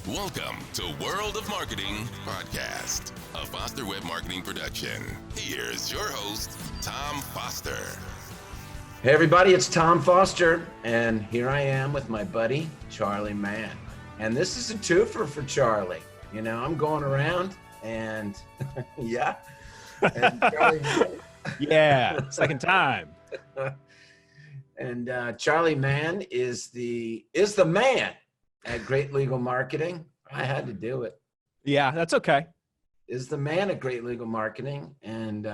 Welcome to World of Marketing Podcast, a Foster Web Marketing production. Here's your host, Tom Foster. Hey everybody, it's Tom Foster, and here I am with my buddy, Charley Mann. And this is a twofer for Charley. You know, I'm going around and yeah. And Charley, yeah, second time. And Charley Mann is the man at Great Legal Marketing. I had to do it. Yeah, that's okay. Is the man at Great Legal Marketing, and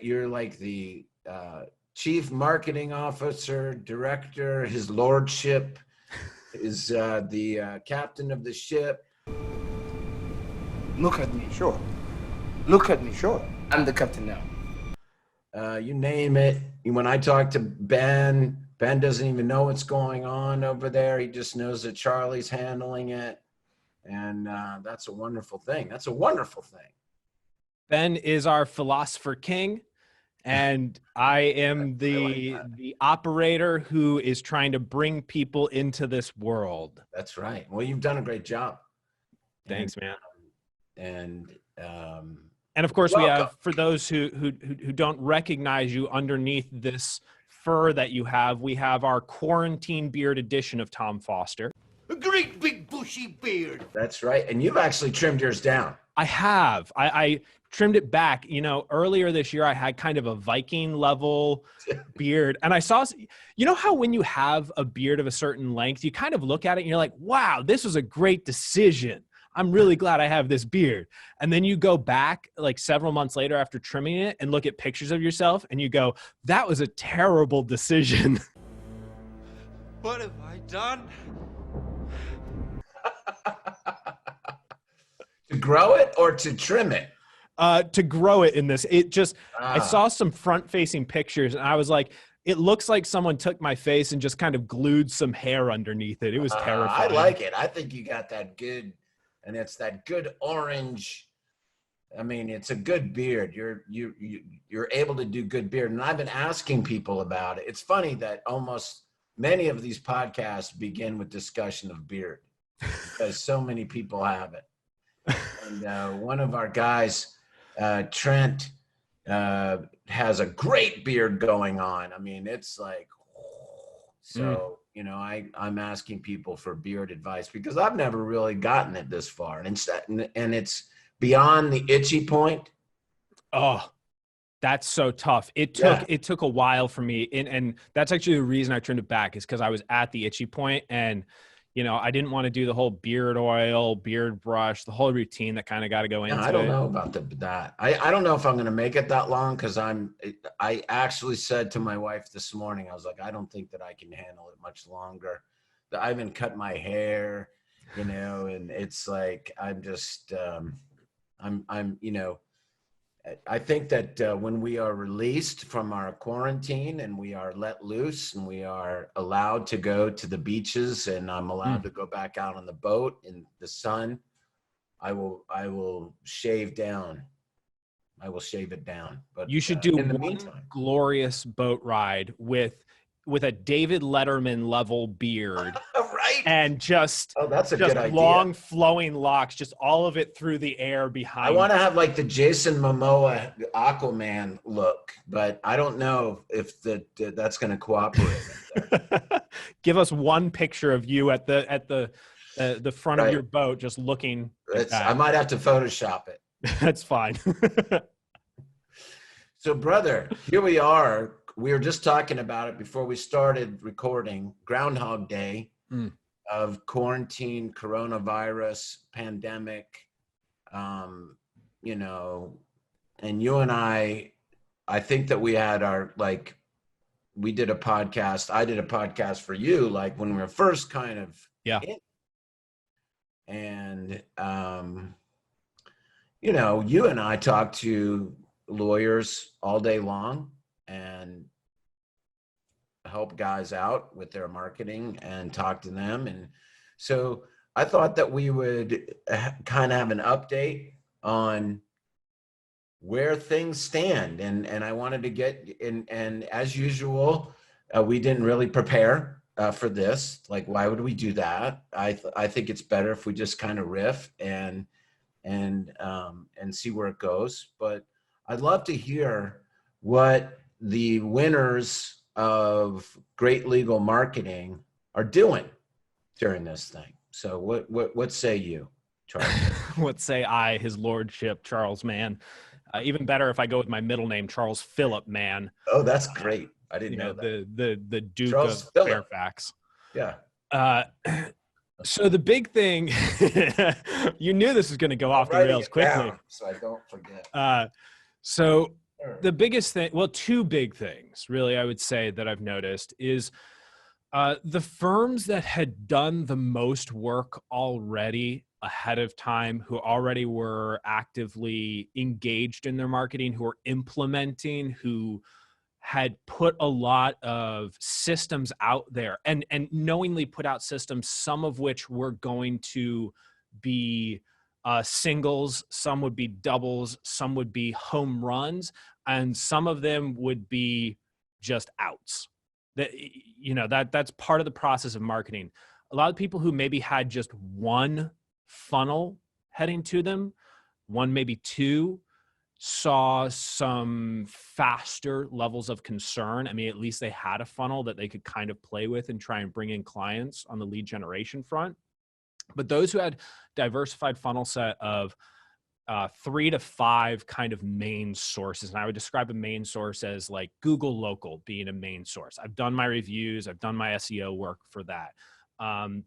you're like the chief marketing officer, director. His lordship is the captain of the ship. Look at me, sure. Look at me, sure. I'm the captain now. You name it. When I talk to Ben doesn't even know what's going on over there. He just knows that Charley's handling it. And that's a wonderful thing. That's a wonderful thing. Ben is our philosopher king, and I am the operator who is trying to bring people into this world. That's right. Well, you've done a great job. Thanks, man. And of course, welcome. We have, for those who don't recognize you underneath this fur that you have, we have our quarantine beard edition of Tom Foster. A great big bushy beard. That's right. And you've actually trimmed yours down. I have. I trimmed it back. You know, earlier this year, I had kind of a Viking level beard. And I saw, you know how when you have a beard of a certain length, you kind of look at it and you're like, wow, this was a great decision. I'm really glad I have this beard. And then you go back like several months later after trimming it and look at pictures of yourself and you go, that was a terrible decision. What have I done? To grow it or to trim it? To grow it in this. It just, I saw some front-facing pictures and I was like, it looks like someone took my face and just kind of glued some hair underneath it. It was terrifying. I like it. I think you got that good, and it's that good orange. I mean, it's a good beard. You're able to do good beard. And I've been asking people about it. It's funny that almost many of these podcasts begin with discussion of beard because so many people have it. And one of our guys, Trent, has a great beard going on. I mean, it's like, so, you know, I'm asking people for beard advice because I've never really gotten it this far. And it's beyond the itchy point. Oh, that's so tough. It took a while for me. And that's actually the reason I trimmed it back is because I was at the itchy point and, you know, I didn't want to do the whole beard oil, beard brush, the whole routine that kind of got to go into it. I don't know about that. I don't know if I'm going to make it that long because I actually said to my wife this morning, I was like, I don't think that I can handle it much longer. I haven't cut my hair, you know, and it's like, I'm just, you know, I think that when we are released from our quarantine and we are let loose and we are allowed to go to the beaches and I'm allowed to go back out on the boat in the sun, I will shave down. I will shave it down. But you should do in the one meantime, glorious boat ride with a David Letterman level beard. right. And just, that's a good idea. Long flowing locks, just all of it through the air behind. I want to have like the Jason Momoa Aquaman look, but I don't know if that's going to cooperate. Give us one picture of you at the front of your boat, just looking. I might have to Photoshop it. That's fine. So, brother, here we are. We were just talking about it before we started recording. Groundhog Day of quarantine, coronavirus, pandemic, you know, and you and I think that we had we did a podcast. I did a podcast for you, like when we were first kind of in. And, you know, you and I talked to lawyers all day long and help guys out with their marketing and talk to them. And so I thought that we would kind of have an update on where things stand. And I wanted to get in, and as usual, we didn't really prepare for this. Like, why would we do that? I think it's better if we just kind of riff and see where it goes. But I'd love to hear what the winners of great legal marketing are doing during this thing. So what say you, Charlie? What say I, his lordship, Charles Mann? Even better if I go with my middle name, Charles Philip Mann. Oh, that's great. I didn't know that. The Duke Charles of Phillip. Fairfax. Yeah. So the big thing, you knew this was going to go off the rails quickly. So I don't forget. So the biggest thing, well, two big things really, I would say that I've noticed is the firms that had done the most work already ahead of time, who already were actively engaged in their marketing, who were implementing, who had put a lot of systems out there and knowingly put out systems, some of which were going to be singles, some would be doubles, some would be home runs, and some of them would be just outs. That's part of the process of marketing. A lot of people who maybe had just one funnel heading to them, one, maybe two, saw some faster levels of concern. I mean, at least they had a funnel that they could kind of play with and try and bring in clients on the lead generation front. But those who had diversified funnel set of 3 to 5 kind of main sources, and I would describe a main source as like Google Local being a main source. I've done my reviews, I've done my SEO work for that.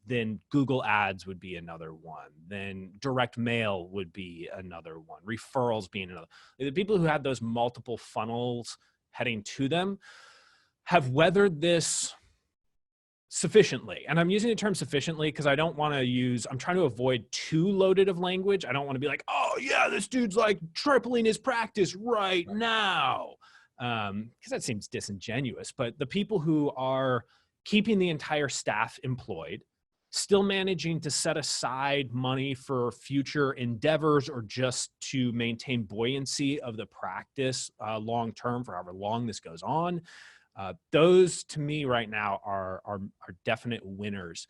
Then Google Ads would be another one. Then direct mail would be another one. Referrals being another. The people who had those multiple funnels heading to them have weathered this sufficiently. And I'm using the term sufficiently because I'm trying to avoid too loaded of language. I don't want to be like, oh yeah, this dude's like tripling his practice right now. Because that seems disingenuous. But the people who are keeping the entire staff employed, still managing to set aside money for future endeavors or just to maintain buoyancy of the practice long-term for however long this goes on. Those to me right now are definite winners.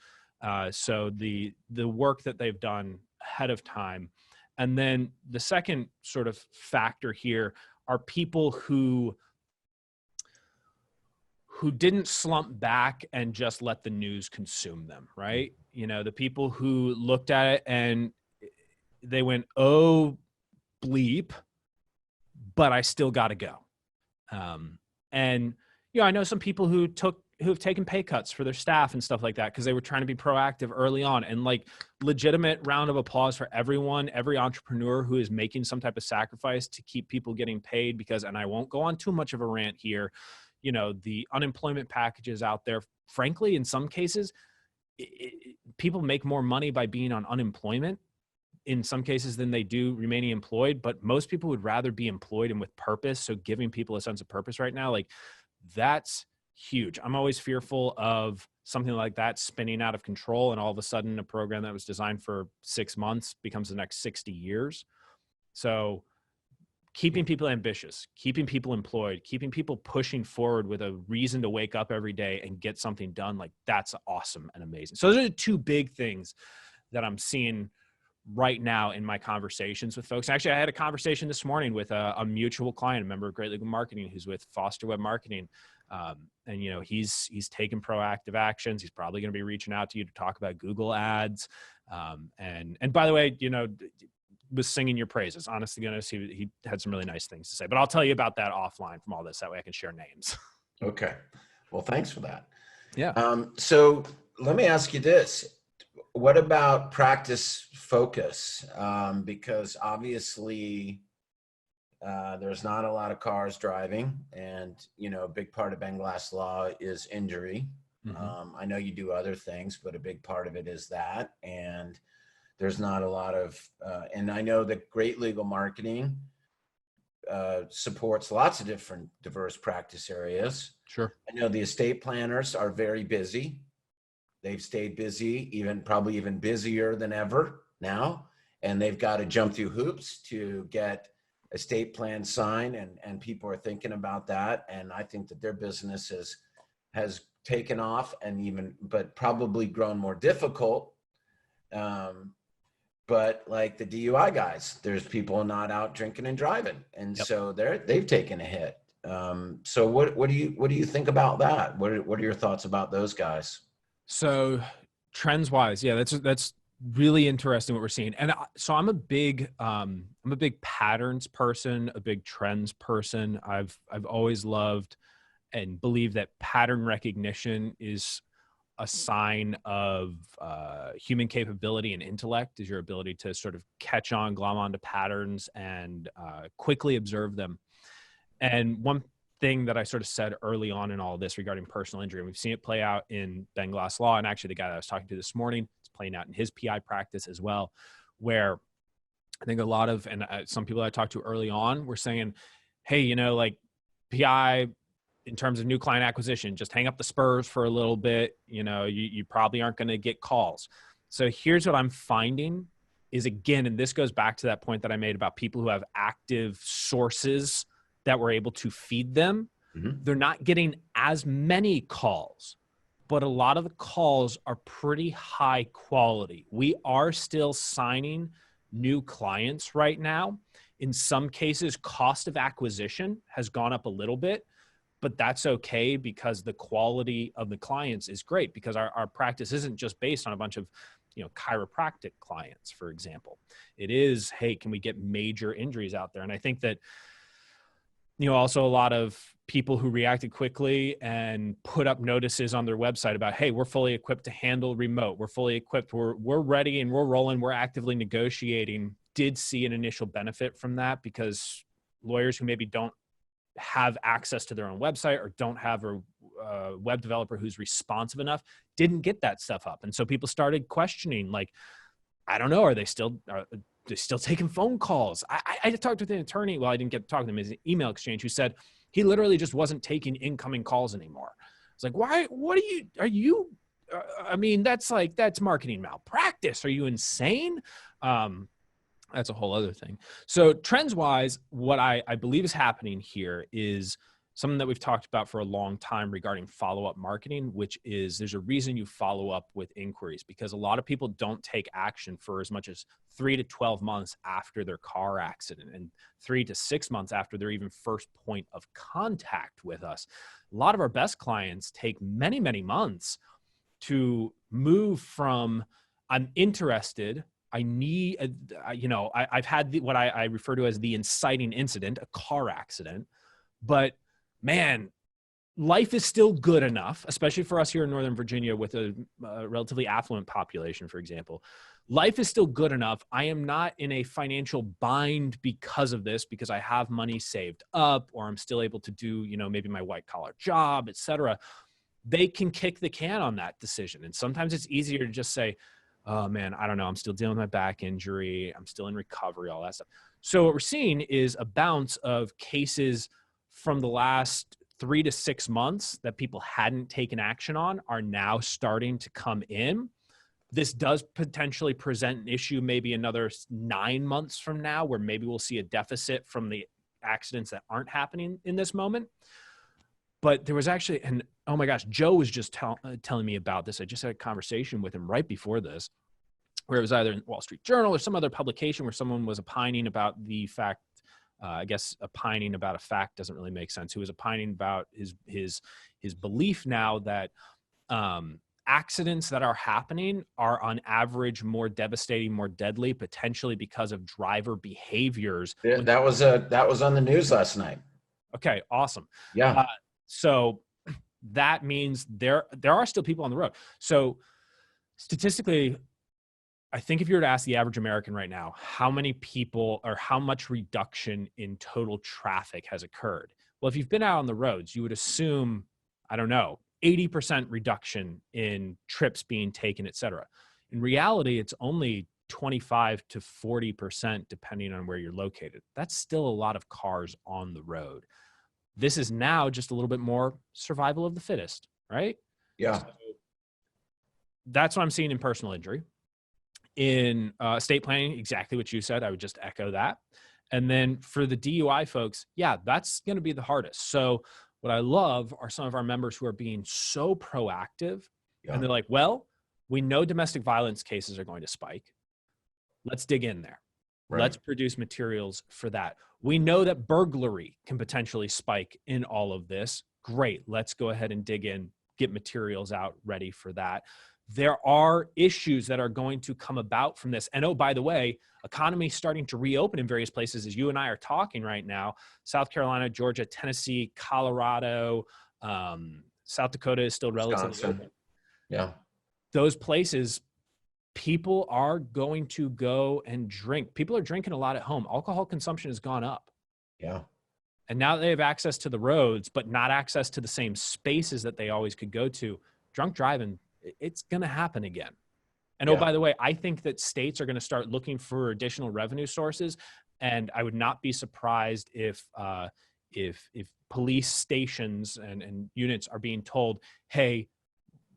So the work that they've done ahead of time. And then the second sort of factor here are people who didn't slump back and just let the news consume them, right? The people who looked at it and they went, oh, bleep, but I still got to go. And, I know some people who have taken pay cuts for their staff and stuff like that because they were trying to be proactive early on, and like legitimate round of applause for every entrepreneur who is making some type of sacrifice to keep people getting paid because, and I won't go on too much of a rant here, the unemployment packages out there, frankly, in some cases, people make more money by being on unemployment in some cases than they do remaining employed. But most people would rather be employed and with purpose. So giving people a sense of purpose right now, like that's huge. I'm always fearful of something like that spinning out of control. And all of a sudden a program that was designed for 6 months becomes the next 60 years. So keeping people ambitious, keeping people employed, keeping people pushing forward with a reason to wake up every day and get something done, like that's awesome and amazing. So those are the two big things that I'm seeing right now in my conversations with folks. Actually, I had a conversation this morning with a mutual client, a member of Great Legal Marketing, who's with Foster Web Marketing. And he's taken proactive actions. He's probably going to be reaching out to you to talk about Google Ads. And by the way, was singing your praises. Honest to goodness, he had some really nice things to say. But I'll tell you about that offline from all this. That way I can share names. Okay. Well, thanks for that. Yeah. So let me ask you this. What about practice focus? Because obviously there's not a lot of cars driving, and, a big part of Benglass law is injury. Mm-hmm. I know you do other things, but a big part of it is that. And there's not a lot of, and I know that Great Legal Marketing supports lots of different diverse practice areas. Sure. I know the estate planners are very busy. They've stayed busy, probably even busier than ever now. And they've got to jump through hoops to get estate plans signed, and people are thinking about that. And I think that their business has taken off but probably grown more difficult. But like the DUI guys, there's people not out drinking and driving. And so they've taken a hit. So what do you think about that? What are your thoughts about those guys? So trends wise, yeah, that's really interesting what we're seeing. And so I'm a big patterns person, a big trends person. I've always loved and believe that pattern recognition is a sign of human capability and intellect, is your ability to sort of catch on, glom onto patterns and quickly observe them. And one thing that I sort of said early on in all of this regarding personal injury, and we've seen it play out in Ben Glass law, and actually the guy that I was talking to this morning, it's playing out in his PI practice as well, where I think a lot of, and some people I talked to early on were saying, hey, you know, like PI, in terms of new client acquisition, just hang up the spurs for a little bit. You know, you probably aren't going to get calls. So here's what I'm finding is, again, and this goes back to that point that I made about people who have active sources that were able to feed them. Mm-hmm. They're not getting as many calls, but a lot of the calls are pretty high quality. We are still signing new clients right now. In some cases, cost of acquisition has gone up a little bit, but that's okay because the quality of the clients is great, because our practice isn't just based on a bunch of, you know, chiropractic clients, for example. It is, hey, can we get major injuries out there? And I think that, you know, also a lot of people who reacted quickly and put up notices on their website about, hey, we're fully equipped to handle remote. We're fully equipped. We're ready and we're rolling. We're actively negotiating. Did see an initial benefit from that, because lawyers who maybe don't have access to their own website or don't have a web developer who's responsive enough didn't get that stuff up. And so people started questioning, like, I don't know, are they still taking phone calls? I talked with an attorney. Well, I didn't get to talk to him. It's an email exchange, who said he literally just wasn't taking incoming calls anymore. It's like, why, I mean, that's marketing malpractice. Are you insane? That's a whole other thing. So trends wise, what I believe is happening here is something that we've talked about for a long time regarding follow-up marketing, which is there's a reason you follow up with inquiries, because a lot of people don't take action for as much as 3 to 12 months after their car accident, and 3 to 6 months after their even first point of contact with us. A lot of our best clients take many, many months to move from I'm interested, I need, I've had what I refer to as the inciting incident, a car accident, but man, life is still good enough, especially for us here in Northern Virginia with a relatively affluent population, for example. Life is still good enough. I am not in a financial bind because of this, because I have money saved up, or I'm still able to do, you know, maybe my white collar job, et cetera. They can kick the can on that decision. And sometimes it's easier to just say, oh man, I don't know, I'm still dealing with my back injury, I'm still in recovery, all that stuff. So what we're seeing is a bounce of cases from the last 3 to 6 months that people hadn't taken action on are now starting to come in. This does potentially present an issue maybe another 9 months from now, where maybe we'll see a deficit from the accidents that aren't happening in this moment. But there was actually, and oh my gosh, Joe was just telling me about this. I just had a conversation with him right before this, where it was either in Wall Street Journal or some other publication where someone was opining about the fact, I guess opining about a fact doesn't really make sense. Who was opining about his belief now that accidents that are happening are on average more devastating, more deadly, potentially because of driver behaviors. Yeah, that was on the news last night. Okay, awesome. Yeah. So that means there are still people on the road. So statistically, I think if you were to ask the average American right now, how many people or how much reduction in total traffic has occurred? Well, if you've been out on the roads, you would assume, I don't know, 80% reduction in trips being taken, et cetera. In reality, it's only 25 to 40%, depending on where you're located. That's still a lot of cars on the road. This is now just a little bit more survival of the fittest, right? Yeah. So that's what I'm seeing in personal injury. In estate planning, exactly what you said. I would just echo that. And then for the DUI folks, yeah, that's going to be the hardest. So What I love are some of our members who are being so proactive, Yeah. and they're like, well, we know domestic violence cases are going to spike. Let's dig in there. Right. Let's produce materials for that. We know that burglary can potentially spike in all of this. Great. Let's go ahead and dig in, get materials out ready for that. There are issues that are going to come about from this. And oh, by the way, economy starting to reopen in various places as you and I are talking right now. South Carolina, Georgia, Tennessee, Colorado, South Dakota is still relatively Wisconsin. open. Yeah. Those places, people are going to go and drink. People are drinking a lot at home. Alcohol consumption has gone up. Yeah. And now they have access to the roads, but not access to the same spaces that they always could go to. Drunk driving, it's going to happen again. And oh, by the way, I think that states are going to start looking for additional revenue sources. And I would not be surprised if police stations and units are being told, hey,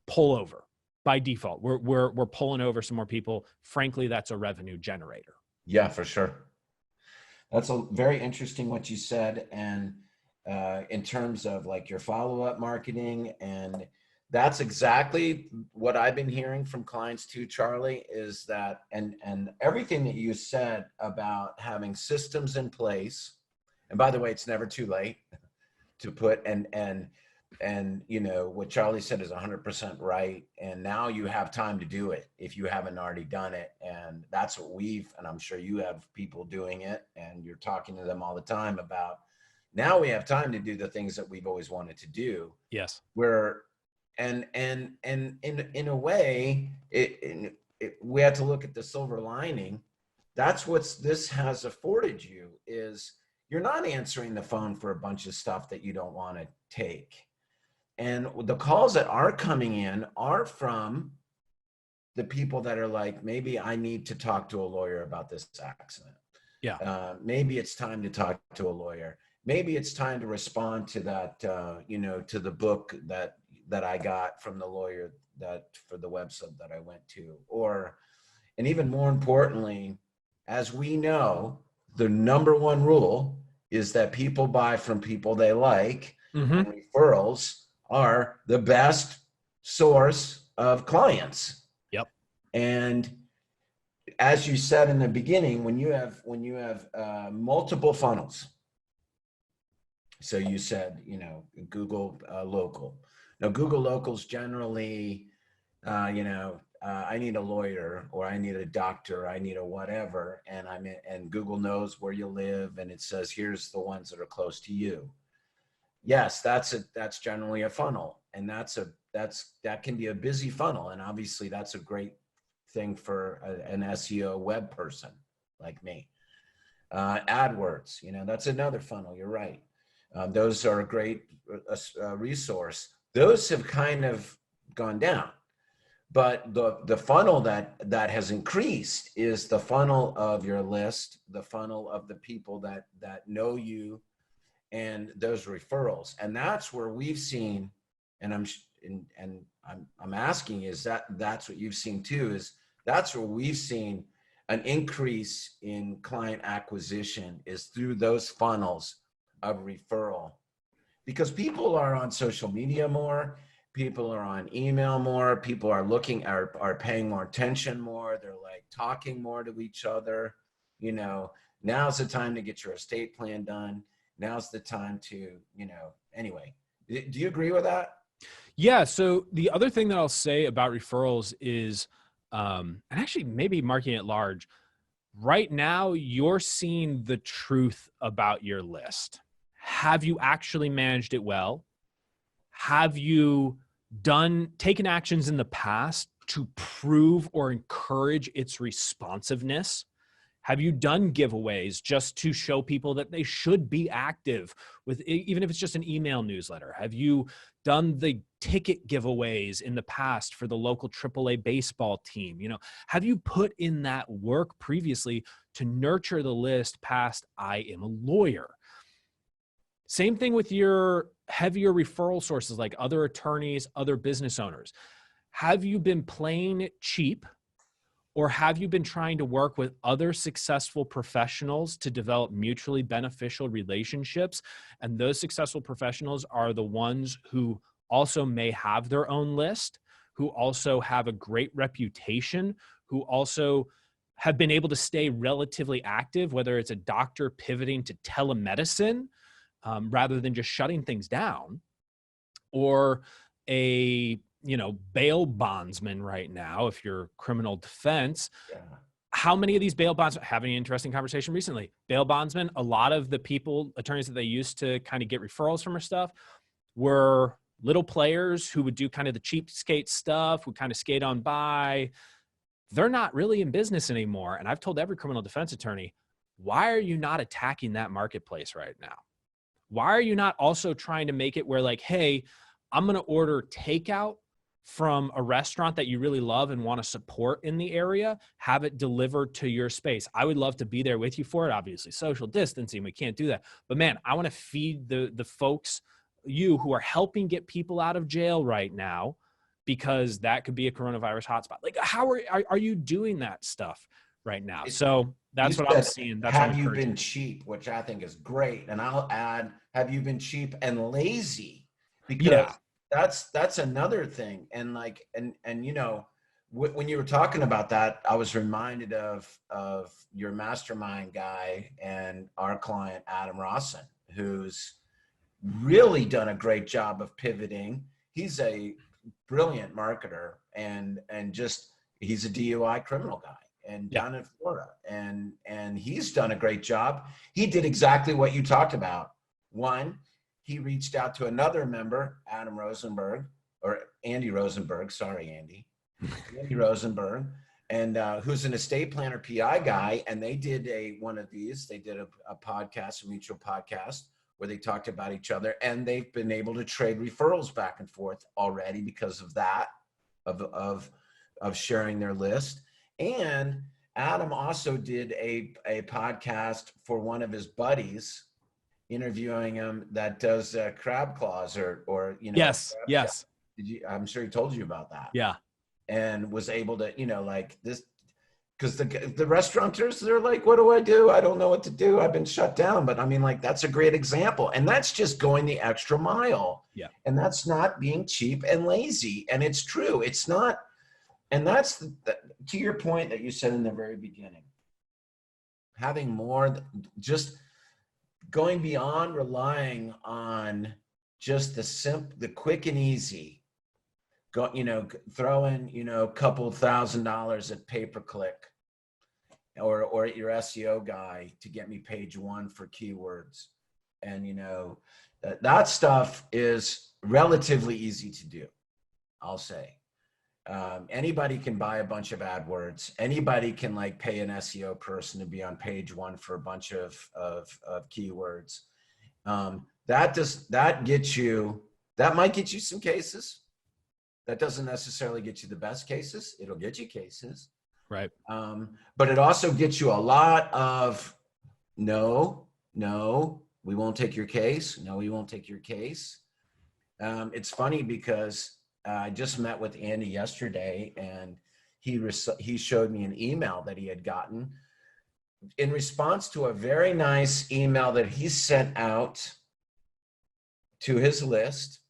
pull over. By default, we're pulling over some more people. Frankly, that's a revenue generator. Yeah, for sure. That's a very interesting what you said. And in terms of like your follow-up marketing, and that's exactly what I've been hearing from clients too, Charlie, is that, and everything that you said about having systems in place. And by the way, it's never too late to put, and you know, what Charlie said is 100% right. And now you have time to do it if you haven't already done it. And that's what and I'm sure you have people doing it and you're talking to them all the time about, now we have time to do the things that we've always wanted to do. Yes. And in a way, we have to look at the silver lining. That's what this has afforded you, is you're not answering the phone for a bunch of stuff that you don't want to take. And the calls that are coming in are from the people that are like, maybe I need to talk to a lawyer about this accident. Yeah. Maybe it's time to talk to a lawyer. Maybe it's time to respond to that, to the book that I got from the lawyer for the website that I went to. And even more importantly, as we know, the number one rule is that people buy from people they like, and referrals are the best source of clients. Yep. And as you said in the beginning, when you have multiple funnels, so you said, Google Local. Now, Google Local's generally, I need a lawyer, or I need a doctor, I need a whatever, and Google knows where you live, and it says, here's the ones that are close to you. Yes, that's generally a funnel, and that can be a busy funnel, and obviously that's a great thing for an SEO web person like me. AdWords, that's another funnel. You're right. Those are a great resource. Those have kind of gone down, but the funnel that has increased is the funnel of your list, the funnel of the people that know you, and those referrals. And that's where we've seen, and I'm asking, is that's what you've seen too, is that's where we've seen an increase in client acquisition, is through those funnels of referral, because people are on social media more, people are on email more, people are are paying more attention more, they're like talking more to each other. Now's the time to get your estate plan done. Now's the time to, anyway. Do you agree with that? Yeah. So the other thing that I'll say about referrals is, and actually maybe marketing at large, right now you're seeing the truth about your list. Have you actually managed it well? Have you taken actions in the past to prove or encourage its responsiveness? Have you done giveaways just to show people that they should be active with, even if it's just an email newsletter? Have you done the ticket giveaways in the past for the local AAA baseball team? Have you put in that work previously to nurture the list past I am a lawyer? Same thing with your heavier referral sources like other attorneys, other business owners. Have you been playing it cheap, Or have you been trying to work with other successful professionals to develop mutually beneficial relationships? And those successful professionals are the ones who also may have their own list, who also have a great reputation, who also have been able to stay relatively active, whether it's a doctor pivoting to telemedicine rather than just shutting things down, or a bail bondsman right now, if you're criminal defense. Yeah. How many of these bail bonds, having an interesting conversation recently, bail bondsmen, a lot of the attorneys that they used to kind of get referrals from or stuff were little players who would do kind of the cheapskate stuff, would kind of skate on by. They're not really in business anymore. And I've told every criminal defense attorney, why are you not attacking that marketplace right now? Why are you not also trying to make it where, like, hey, I'm going to order takeout from a restaurant that you really love and want to support in the area, have it delivered to your space. I would love to be there with you for it. Obviously, social distancing, we can't do that. But man, I want to feed the folks, you who are helping get people out of jail right now, because that could be a coronavirus hotspot. Like, how are you doing that stuff right now? So that's what I'm seeing. That's have you been cheap, which I think is great. And I'll add, have you been cheap and lazy? Because that's another thing. And like, and when you were talking about that, I was reminded of your mastermind guy and our client, Adam Rawson, who's really done a great job of pivoting. He's a brilliant marketer and just, he's a DUI criminal guy and down in Florida. And he's done a great job. He did exactly what you talked about. One, he reached out to another member, Andy Rosenberg, sorry, Andy. Andy Rosenberg, and who's an estate planner PI guy. And they did one of these, they did a podcast, a mutual podcast, where they talked about each other, and they've been able to trade referrals back and forth already because of that, of sharing their list. And Adam also did a podcast for one of his buddies, interviewing him, that does crab claws or yes. I'm sure he told you about that. Yeah. And was able to, like this, because the restaurateurs, they're like, what do I do? I don't know what to do. I've been shut down. But I mean, like, that's a great example. And that's just going the extra mile. Yeah. And that's not being cheap and lazy. And it's true. It's not. And that's to your point that you said in the very beginning, having more, just going beyond relying on just the quick and easy, throw in, a couple $1,000 at pay-per-click or at your SEO guy to get me page one for keywords. And, that stuff is relatively easy to do, I'll say. Anybody can buy a bunch of AdWords. Anybody can pay an SEO person to be on page one for a bunch of keywords. That might get you some cases. That doesn't necessarily get you the best cases. It'll get you cases. Right. But it also gets you a lot of no, we won't take your case. No, we won't take your case. It's funny because I just met with Andy yesterday, and he showed me an email that he had gotten in response to a very nice email that he sent out to his list.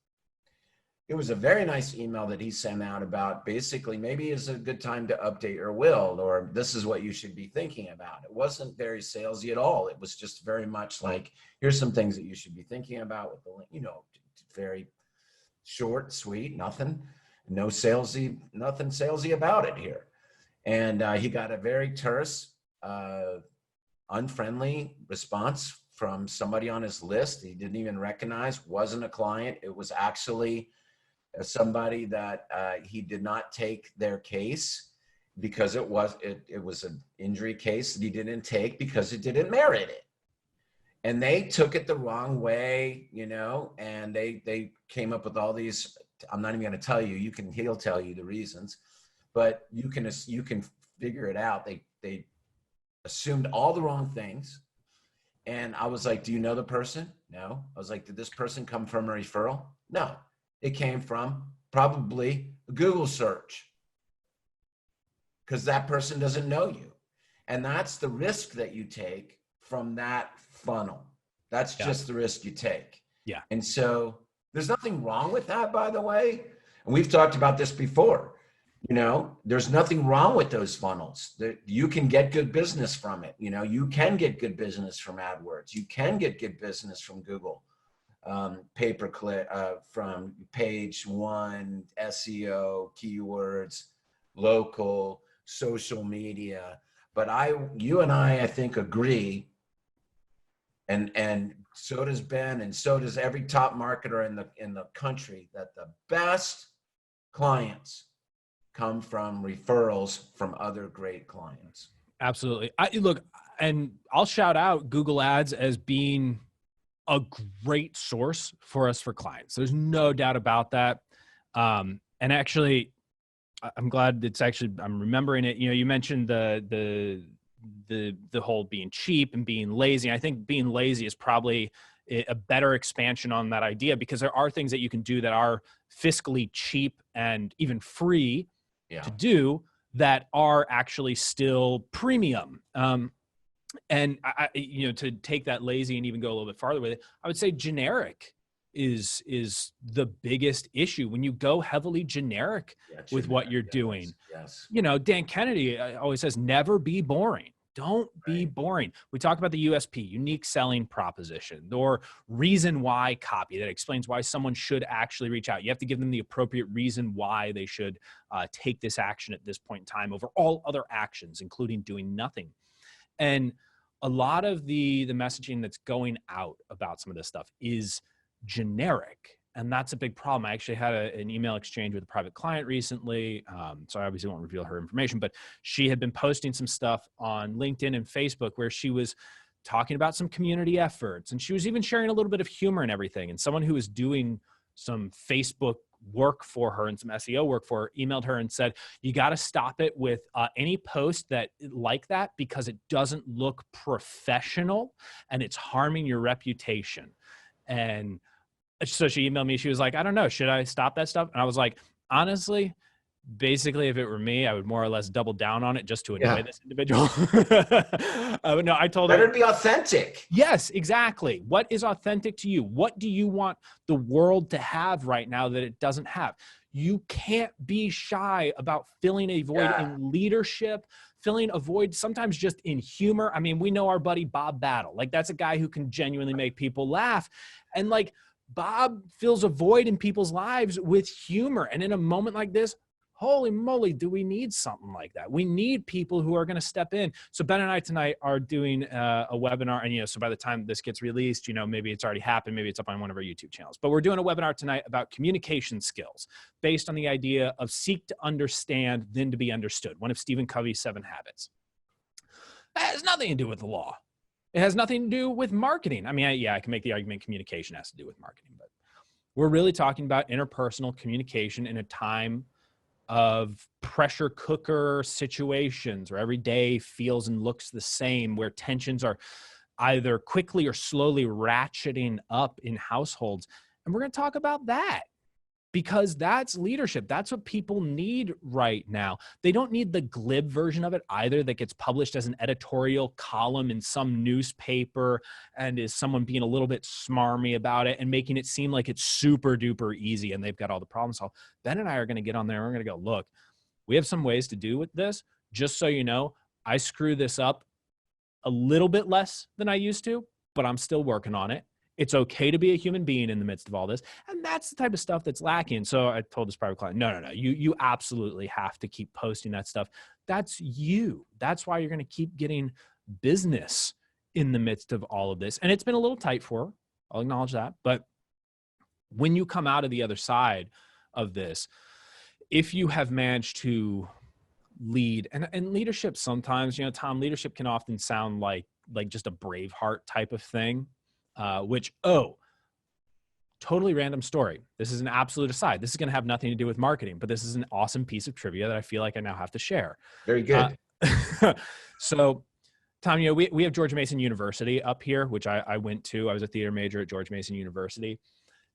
It was a very nice email that he sent out about basically, maybe it's a good time to update your will, or this is what you should be thinking about. It wasn't very salesy at all. It was just very much like, here's some things that you should be thinking about with the, very short, sweet, nothing salesy about it here. And he got a very terse, unfriendly response from somebody on his list he didn't even recognize, wasn't a client. It was actually somebody that he did not take their case because it was an injury case that he didn't take because it didn't merit it. And they took it the wrong way, and they came up with all these, I'm not even going to tell you, he'll tell you the reasons, but you can figure it out. They assumed all the wrong things. And I was like, do you know the person? No. I was like, did this person come from a referral? No. It came from probably a Google search. because that person doesn't know you. And that's the risk that you take from that funnel. That's just the risk you take. Yeah. And so there's nothing wrong with that, by the way. And we've talked about this before. You know, there's nothing wrong with those funnels. You can get good business from it. You know, you can get good business from AdWords. You can get good business from Google, pay-per-click, from page one, SEO, keywords, local, social media. But you and I think agree, and so does Ben, and so does every top marketer in the country, that the best clients come from referrals from other great clients. Absolutely. Look, and I'll shout out Google Ads as being a great source for us for clients. There's no doubt about that. And actually, I'm glad I'm remembering it. You know, you mentioned the whole being cheap and being lazy. I think being lazy is probably a better expansion on that idea, because there are things that you can do that are fiscally cheap and even free to do that are actually still premium. And you know, to take that lazy and even go a little bit farther with it, I would say generic is the biggest issue. When you go heavily generic with what you're doing. Yes. You know, Dan Kennedy always says, never be boring. Don't be boring. We talk about the USP, unique selling proposition, or reason why copy that explains why someone should actually reach out. You have to give them the appropriate reason why they should take this action at this point in time over all other actions, including doing nothing. And a lot of the messaging that's going out about some of this stuff is generic. And that's a big problem. I actually had an email exchange with a private client recently. So I obviously won't reveal her information, but she had been posting some stuff on LinkedIn and Facebook where she was talking about some community efforts. And she was even sharing a little bit of humor and everything. And someone who was doing some Facebook work for her and some SEO work for her emailed her and said, you got to stop it with any post that like that, because it doesn't look professional and it's harming your reputation. And so she emailed me. She was like, I don't know, should I stop that stuff? And I was like, honestly, basically, if it were me, I would more or less double down on it just to annoy this individual. No, I told her. Better be authentic. Yes, exactly. What is authentic to you? What do you want the world to have right now that it doesn't have? You can't be shy about filling a void in leadership, filling a void sometimes just in humor. I mean, we know our buddy Bob Battle. Like, that's a guy who can genuinely make people laugh. And like, Bob fills a void in people's lives with humor. And in a moment like this, holy moly, do we need something like that? We need people who are going to step in. So Ben and I tonight are doing a webinar. And, you know, so by the time this gets released, you know, maybe it's already happened. Maybe it's up on one of our YouTube channels. But we're doing a webinar tonight about communication skills based on the idea of seek to understand, then to be understood. One of Stephen Covey's 7 habits. That has nothing to do with the law. It has nothing to do with marketing. I mean, I can make the argument communication has to do with marketing, but we're really talking about interpersonal communication in a time of pressure cooker situations where every day feels and looks the same, where tensions are either quickly or slowly ratcheting up in households. And we're going to talk about that, because that's leadership. That's what people need right now. They don't need the glib version of it either that gets published as an editorial column in some newspaper and is someone being a little bit smarmy about it and making it seem like it's super duper easy and they've got all the problems solved. Ben and I are going to get on there and we're going to go, look, we have some ways to do with this. Just so you know, I screw this up a little bit less than I used to, but I'm still working on it. It's okay to be a human being in the midst of all this. And that's the type of stuff that's lacking. So I told this private client, no. You absolutely have to keep posting that stuff. That's you. That's why you're going to keep getting business in the midst of all of this. And it's been a little tight for her. I'll acknowledge that. But when you come out of the other side of this, if you have managed to lead, and leadership sometimes, you know, Tom, leadership can often sound like just a Braveheart type of thing. Which, totally random story. This is an absolute aside. This is going to have nothing to do with marketing, but this is an awesome piece of trivia that I feel like I now have to share. Very good. So, Tom, you know, we have George Mason University up here, which I went to. I was a theater major at George Mason University.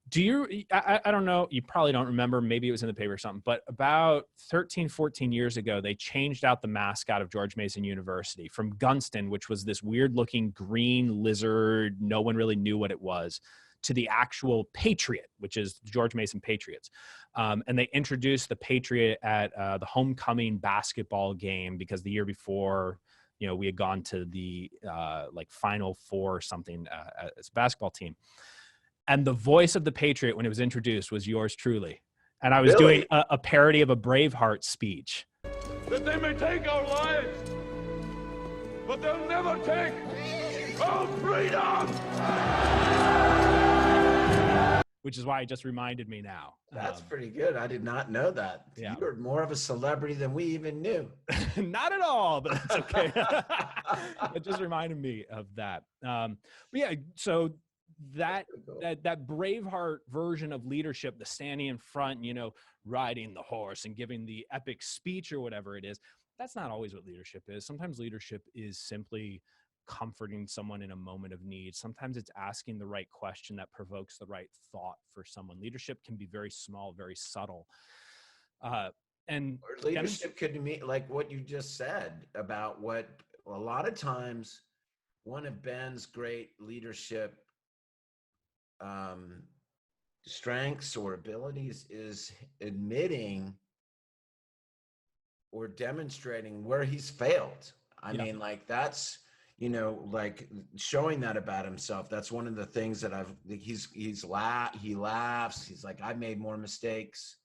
Do you, I don't know, you probably don't remember, maybe it was in the paper or something, but about 13, 14 years ago, they changed out the mascot of George Mason University from Gunston, which was this weird looking green lizard, no one really knew what it was, to the actual Patriot, which is George Mason Patriots. And they introduced the Patriot at the homecoming basketball game because the year before, you know, we had gone to the like Final Four or something as a basketball team. And the voice of the Patriot when it was introduced was yours truly. And I was doing a parody of a Braveheart speech. That they may take our lives, but they'll never take our freedom! Which is why it just reminded me now. That's pretty good. I did not know that. Yeah. You were more of a celebrity than we even knew. Not at all, but it's okay. It just reminded me of that. But yeah, so that Braveheart version of leadership, the standing in front, you know, riding the horse and giving the epic speech or whatever it is, that's not always what leadership is. Sometimes leadership is simply comforting someone in a moment of need. Sometimes it's asking the right question that provokes the right thought for someone. Leadership can be very small, very subtle. And or leadership could mean like what you just said about what a lot of times one of Ben's great leadership strengths or abilities is admitting or demonstrating where he's failed. I mean, like that's, you know, like showing that about himself. That's one of the things that he laughs. He's like, I made more mistakes.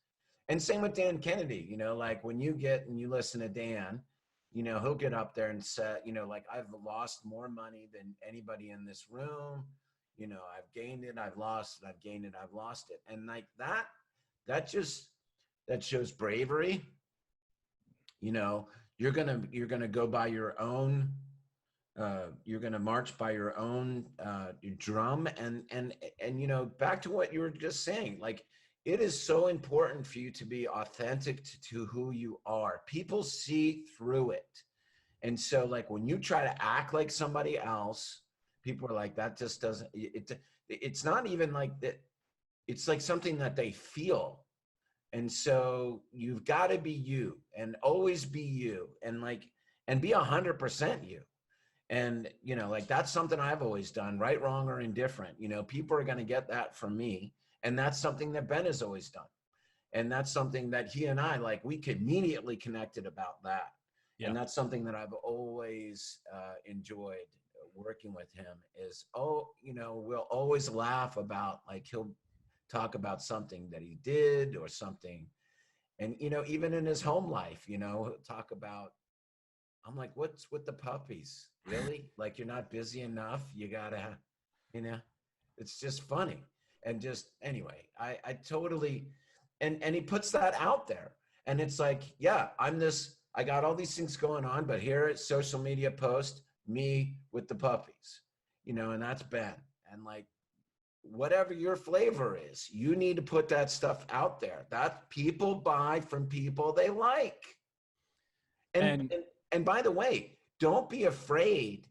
And same with Dan Kennedy, you know, like when you get and you listen to Dan, you know, he'll get up there and say, you know, like I've lost more money than anybody in this room. You know, I've gained it, I've lost it, I've gained it, I've lost it. And like that shows bravery. You know, you're gonna go by your own, you're gonna march by your own drum. And you know, back to what you were just saying, like it is so important for you to be authentic to who you are. People see through it. And so like when you try to act like somebody else, people are like, that just doesn't, it's not even like that. It's like something that they feel. And so you've got to be you and always be you and like, and be 100% you. And, you know, like that's something I've always done, right, wrong, or indifferent. You know, people are going to get that from me. And that's something that Ben has always done. And that's something that he and I, like, we immediately connected about that. Yeah. And that's something that I've always enjoyed working with him is, you know, we'll always laugh about, like, he'll talk about something that he did or something. And, you know, even in his home life, you know, he'll talk about, I'm like, what's with the puppies? Really? Like, you're not busy enough? You gotta, you know, it's just funny. And just, anyway, I totally, and he puts that out there. And it's like, yeah, I got all these things going on, but here at social media post, me with the puppies, you know, and that's Ben. And like, whatever your flavor is, you need to put that stuff out there. That people buy from people they like. And by the way, don't be afraid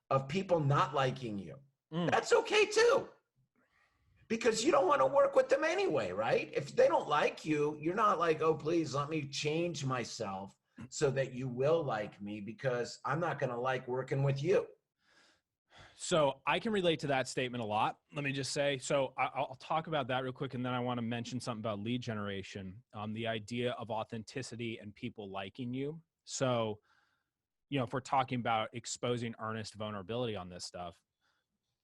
of people not liking you. That's okay too. Because you don't want to work with them anyway, right? If they don't like you, you're not like, oh, please let me change myself so that you will like me, because I'm not going to like working with you. So I can relate to that statement a lot. Let me just say, so I'll talk about that real quick. And then I want to mention something about lead generation, the idea of authenticity and people liking you. So, you know, if we're talking about exposing earnest vulnerability on this stuff,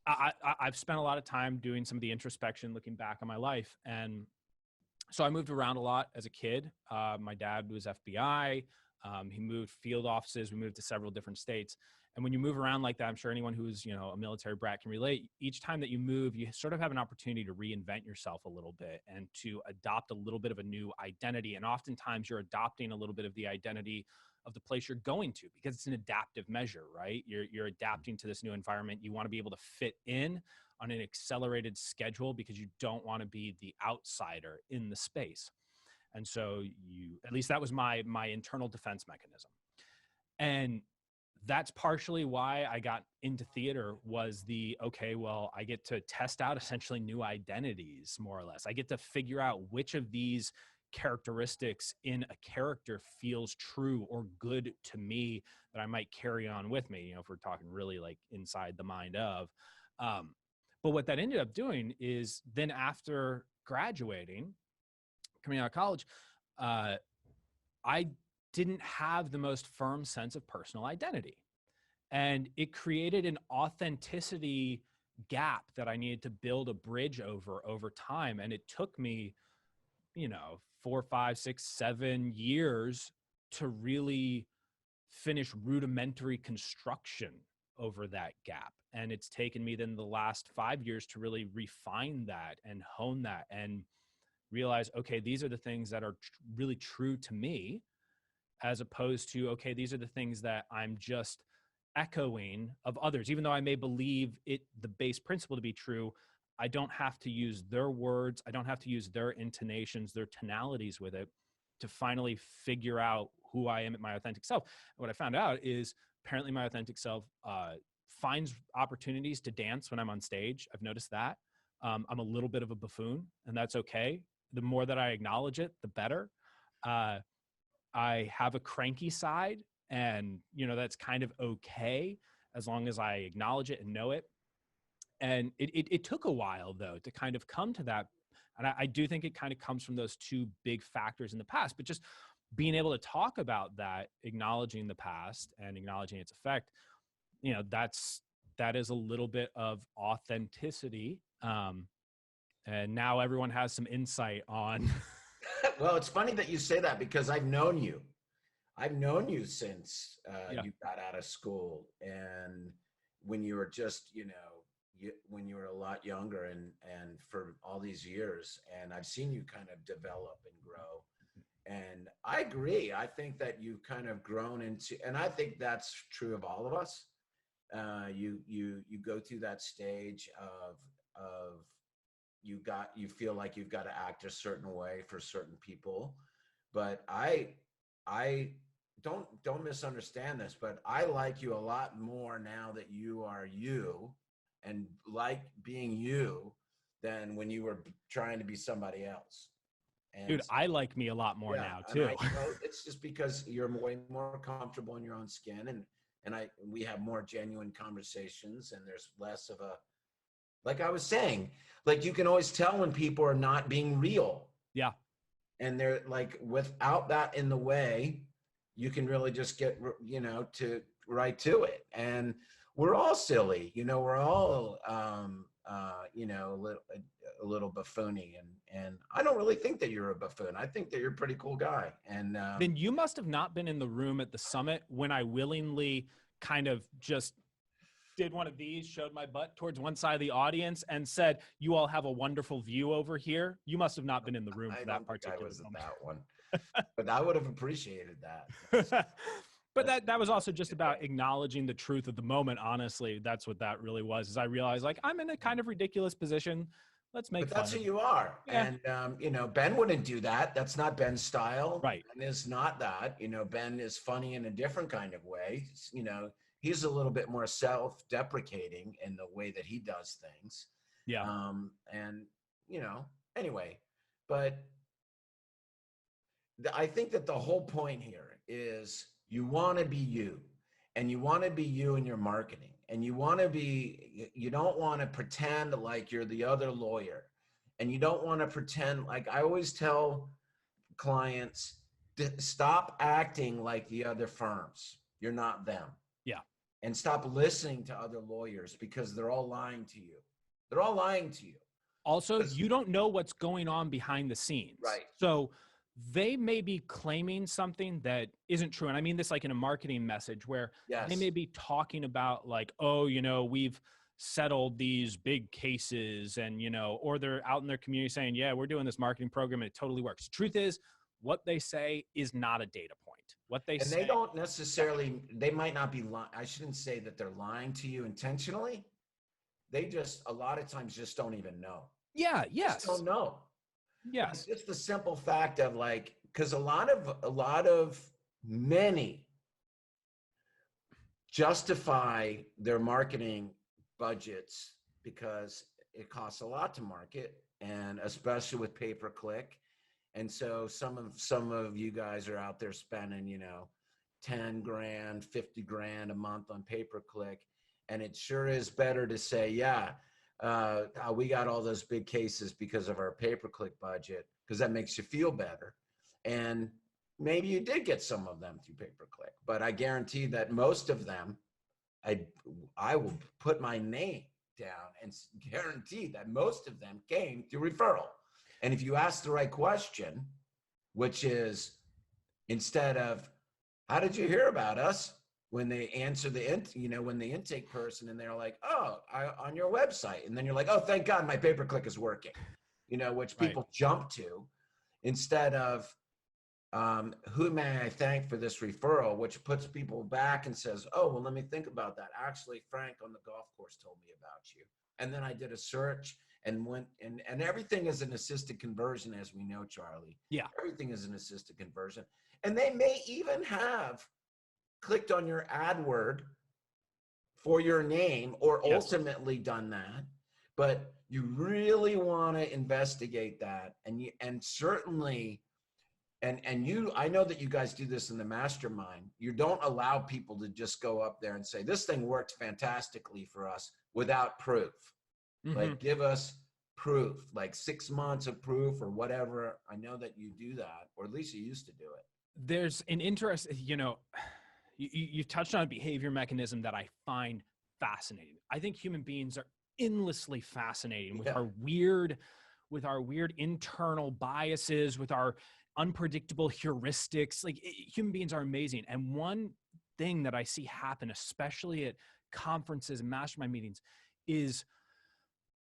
I've spent a lot of time doing some of the introspection, looking back on my life. And so I moved around a lot as a kid. My dad was FBI. He moved field offices. We moved to several different states. And when you move around like that, I'm sure anyone who's, you know, a military brat can relate. Each time that you move, you sort of have an opportunity to reinvent yourself a little bit and to adopt a little bit of a new identity. And oftentimes you're adopting a little bit of the identity of the place you're going to, because it's an adaptive measure, right? You're adapting to this new environment. You want to be able to fit in on an accelerated schedule because you don't want to be the outsider in the space. And so at least that was my internal defense mechanism. And that's partially why I got into theater, was okay, well, I get to test out essentially new identities, more or less. I get to figure out which of these characteristics in a character feels true or good to me that I might carry on with me, if we're talking really like inside the mind of. But what that ended up doing is then after graduating, coming out of college, I didn't have the most firm sense of personal identity. And it created an authenticity gap that I needed to build a bridge over time. And it took me, 4, 5, 6, 7 years to really finish rudimentary construction over that gap. And it's taken me then the last 5 years to really refine that and hone that and realize, okay, these are the things that are really true to me, as opposed to, okay, these are the things that I'm just echoing of others. Even though I may believe the base principle to be true, I don't have to use their words. I don't have to use their intonations, their tonalities with it to finally figure out who I am at my authentic self. And what I found out is apparently my authentic self finds opportunities to dance when I'm on stage. I've noticed that. I'm a little bit of a buffoon, and that's okay. The more that I acknowledge it, the better. I have a cranky side, and that's kind of okay as long as I acknowledge it and know it. And it took a while, though, to kind of come to that. And I do think it kind of comes from those two big factors in the past, but just being able to talk about that, acknowledging the past and acknowledging its effect, that is a little bit of authenticity. And now everyone has some insight on. Well, it's funny that you say that, because I've known you since you got out of school, and when you were just, when you were a lot younger, and for all these years, and I've seen you kind of develop and grow. And I agree. I think that you've kind of grown into, and I think that's true of all of us. You go through that stage of you feel like you've got to act a certain way for certain people. But I don't misunderstand this, but I like you a lot more now that you are you and like being you than when you were trying to be somebody else. And dude, I like me a lot more now too. It's just because you're way more comfortable in your own skin, and we have more genuine conversations, and there's less of a, like I was saying, like you can always tell when people are not being real. Yeah. And they're like, without that in the way, you can really just get, to right to it. And we're all silly, we're all, a little buffoony, and I don't really think that you're a buffoon. I think that you're a pretty cool guy. And then you must have not been in the room at the summit when I willingly kind of just did one of these, showed my butt towards one side of the audience and said, "You all have a wonderful view over here." You must have not been in the room for that particular I was moment. That one, but I would have appreciated that. But that was also just about acknowledging the truth of the moment. Honestly, that's what that really was. Is I realized, like, I'm in a kind of ridiculous position. Let's make. But that's who you are. Yeah. And Ben wouldn't do that. That's not Ben's style. Right. Ben is not that. Ben is funny in a different kind of way. He's a little bit more self-deprecating in the way that he does things. Yeah. Anyway, but I think that the whole point here is you want to be you, and you want to be you in your marketing, and you don't want to pretend like you're the other lawyer, and you don't want to pretend, like I always tell clients, stop acting like the other firms. You're not them. Yeah. And stop listening to other lawyers, because they're all lying to you. They're all lying to you. Also, you don't know what's going on behind the scenes. Right. So they may be claiming something that isn't true. And I mean this like in a marketing message where they may be talking about like, oh, we've settled these big cases, and, or they're out in their community saying, yeah, we're doing this marketing program and it totally works. Truth is, what they say is not a data point. What they say. And they don't necessarily, they might not be lying. I shouldn't say that they're lying to you intentionally. They just, a lot of times, just don't even know. Yeah. Yes. Just don't know. Yes. It's just the simple fact of, like, because many justify their marketing budgets because it costs a lot to market, and especially with pay-per-click. And so some of you guys are out there spending, you know, 10 grand, 50 grand a month on pay-per-click. And it sure is better to say, yeah, we got all those big cases because of our pay-per-click budget, because that makes you feel better. And maybe you did get some of them through pay-per-click, but I guarantee that most of them, I will put my name down and guarantee that most of them came through referral. And if you ask the right question, which is, instead of, how did you hear about us? When they answer when the intake person, and they're like, oh, on your website. And then you're like, oh, thank God my pay-per-click is working, you know, which people jump to, instead of, who may I thank for this referral, which puts people back and says, oh, well, let me think about that. Actually, Frank on the golf course told me about you. And then I did a search and went, and everything is an assisted conversion, as we know, Charlie. Yeah. Everything is an assisted conversion. And they may even have clicked on your AdWord for your name, or ultimately done that. But you really want to investigate that. And certainly, I know that you guys do this in the mastermind. You don't allow people to just go up there and say, this thing worked fantastically for us without proof. Mm-hmm. Like, give us proof, like 6 months of proof or whatever. I know that you do that, or at least you used to do it. There's an interest, you know, you touched on a behavior mechanism that I find fascinating. I think human beings are endlessly fascinating with our weird internal biases, with our unpredictable heuristics. Like, human beings are amazing. And one thing that I see happen, especially at conferences and mastermind meetings, is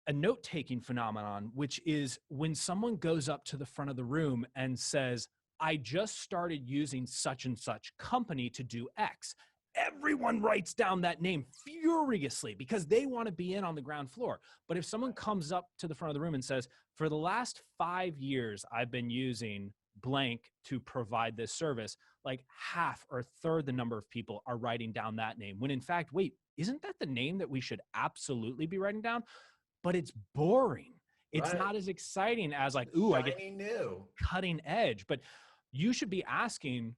a note-taking phenomenon, which is when someone goes up to the front of the room and says, I just started using such and such company to do X. Everyone writes down that name furiously because they want to be in on the ground floor. But if someone comes up to the front of the room and says, for the last 5 years, I've been using blank to provide this service, like half or a third the number of people are writing down that name. When in fact, wait, isn't that the name that we should absolutely be writing down? But it's boring. It's not as exciting as like, ooh, I get new cutting edge. But you should be asking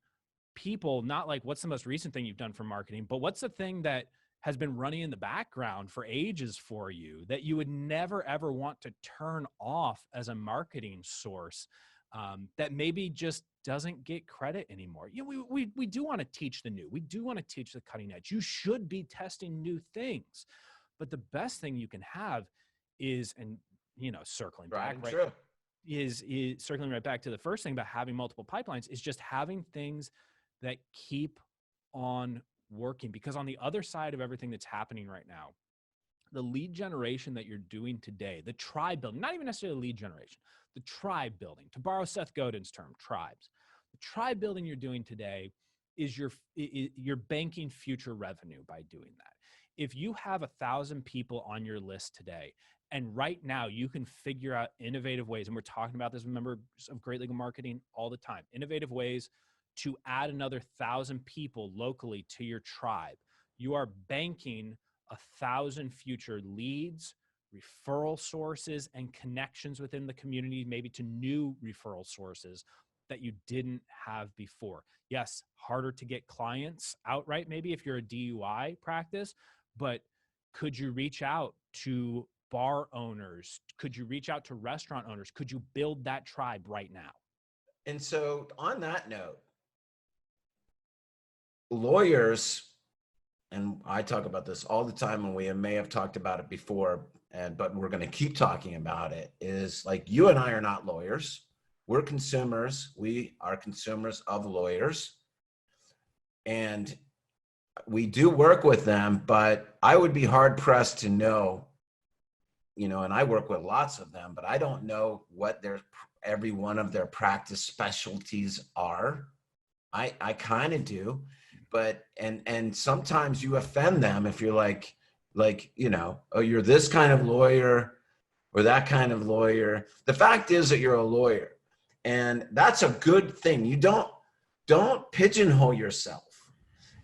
people, not like, what's the most recent thing you've done for marketing, but what's the thing that has been running in the background for ages for you that you would never, ever want to turn off as a marketing source, that maybe just doesn't get credit anymore. You know, we do want to teach the new. We do want to teach the cutting edge. You should be testing new things. But the best thing you can have is, and, you know, circling back, right? Is circling right back to the first thing about having multiple pipelines, is just having things that keep on working. Because on the other side of everything that's happening right now, the lead generation that you're doing today, the tribe building, not even necessarily lead generation, the tribe building, to borrow Seth Godin's term, tribes. The tribe building you're doing today is you're banking future revenue by doing that. If you have 1,000 people on your list today, and right now you can figure out innovative ways, and we're talking about this with members of Great Legal Marketing all the time, innovative ways to add another 1,000 people locally to your tribe. You are banking 1,000 future leads, referral sources, and connections within the community, maybe to new referral sources that you didn't have before. Yes, harder to get clients outright, maybe if you're a DUI practice, but could you reach out to bar owners? Could you reach out to restaurant owners? Could you build that tribe right now? And so on that note, lawyers, and I talk about this all the time, and we may have talked about it before, but we're going to keep talking about it, is like, you and I are not lawyers. We're consumers. We are consumers of lawyers. And we do work with them, but I would be hard pressed to know, you know, and I work with lots of them, but I don't know what every one of their practice specialties are. I kind of do, but, and sometimes you offend them if you're like, you know, oh, you're this kind of lawyer or that kind of lawyer. The fact is that you're a lawyer, and that's a good thing. You don't pigeonhole yourself.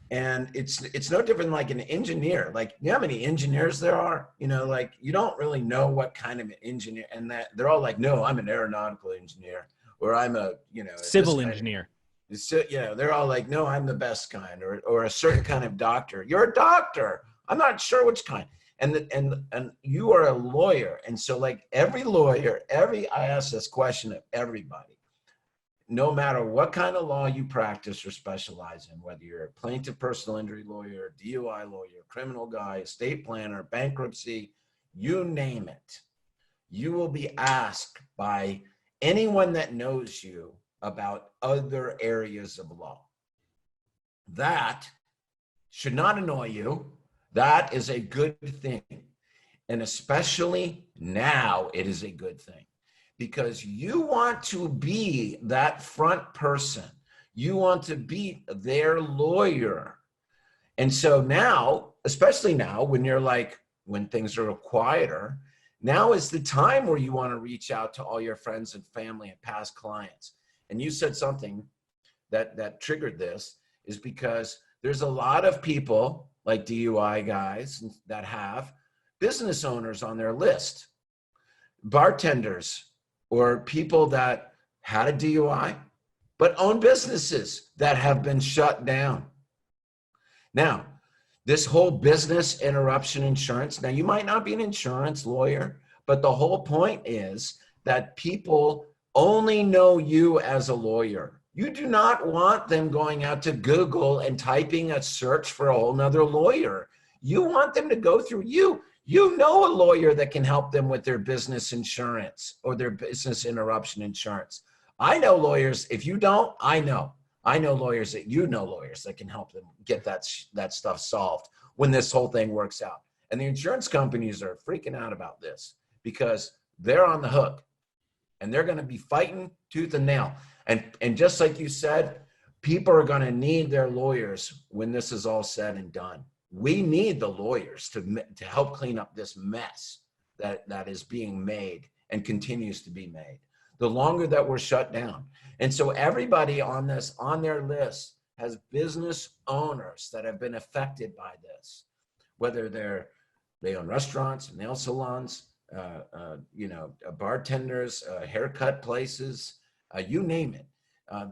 And it's no different than like an engineer. Like, you know how many engineers there are? You know, like you don't really know what kind of an engineer, and that they're all like, no, I'm an aeronautical engineer, or I'm a, you know, Civil engineer. So, you know, they're all like, no, I'm the best kind, or a certain kind of doctor. You're a doctor. I'm not sure which kind. And you are a lawyer. And so like every lawyer, I ask this question of everybody. No matter what kind of law you practice or specialize in, whether you're a plaintiff personal injury lawyer, DUI lawyer, criminal guy, estate planner, bankruptcy, you name it, you will be asked by anyone that knows you about other areas of law. That should not annoy you. That is a good thing. And especially now, it is a good thing. Because you want to be that front person. You want to be their lawyer. And so now, especially now when you're like, when things are quieter, now is the time where you want to reach out to all your friends and family and past clients. And you said something that triggered this, is because there's a lot of people like DUI guys that have business owners on their list, bartenders, or people that had a DUI, but own businesses that have been shut down. Now, this whole business interruption insurance, now you might not be an insurance lawyer, but the whole point is that people only know you as a lawyer. You do not want them going out to Google and typing a search for a whole nother lawyer. You want them to go through you. You know a lawyer that can help them with their business insurance or their business interruption insurance. I know lawyers. If you don't, I know lawyers that lawyers that can help them get that stuff solved when this whole thing works out. And the insurance companies are freaking out about this because they're on the hook and they're going to be fighting tooth and nail. And just like you said, people are going to need their lawyers when this is all said and done. We need the lawyers to help clean up this mess that is being made and continues to be made. The longer that we're shut down. And so everybody on their list has business owners that have been affected by this, whether they own restaurants, nail salons, bartenders, haircut places, you name it.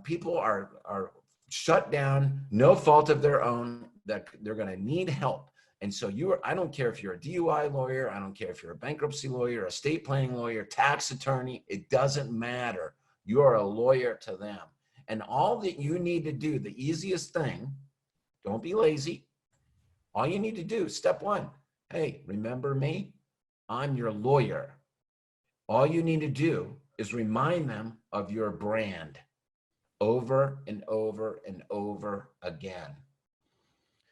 People are shut down, no fault of their own, that they're going to need help. And so I don't care if you're a DUI lawyer, I don't care if you're a bankruptcy lawyer, estate planning lawyer, tax attorney, it doesn't matter. You are a lawyer to them. And all that you need to do, the easiest thing, don't be lazy. All you need to do, step one, hey, remember me? I'm your lawyer. All you need to do is remind them of your brand over and over and over again.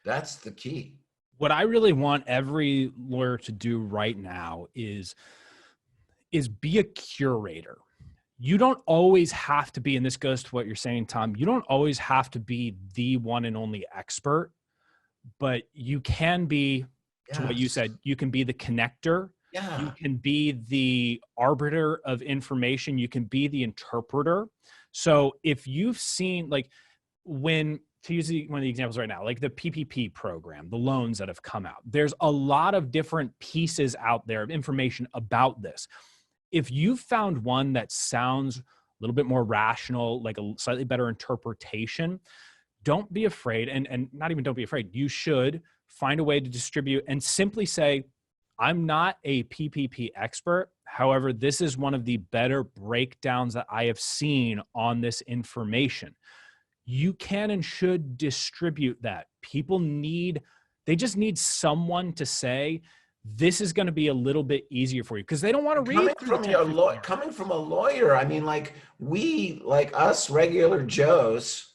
That's the key. What I really want every lawyer to do right now is be a curator. You don't always have to be, and this goes to what you're saying, Tom, you don't always have to be the one and only expert, but you can be, to what you said, you can be the connector. Yeah. You can be the arbiter of information. You can be the interpreter. So if you've seen, like, to use one of the examples right now, like the PPP program, the loans that have come out, there's a lot of different pieces out there of information about this. If you found one that sounds a little bit more rational, like a slightly better interpretation, don't be afraid. And not even don't be afraid. You should find a way to distribute and simply say, I'm not a PPP expert. However, this is one of the better breakdowns that I have seen on this information. You can and should distribute that. They just need someone to say, this is going to be a little bit easier for you, because they don't want to read. Coming from a lawyer, I mean, like us regular Joes.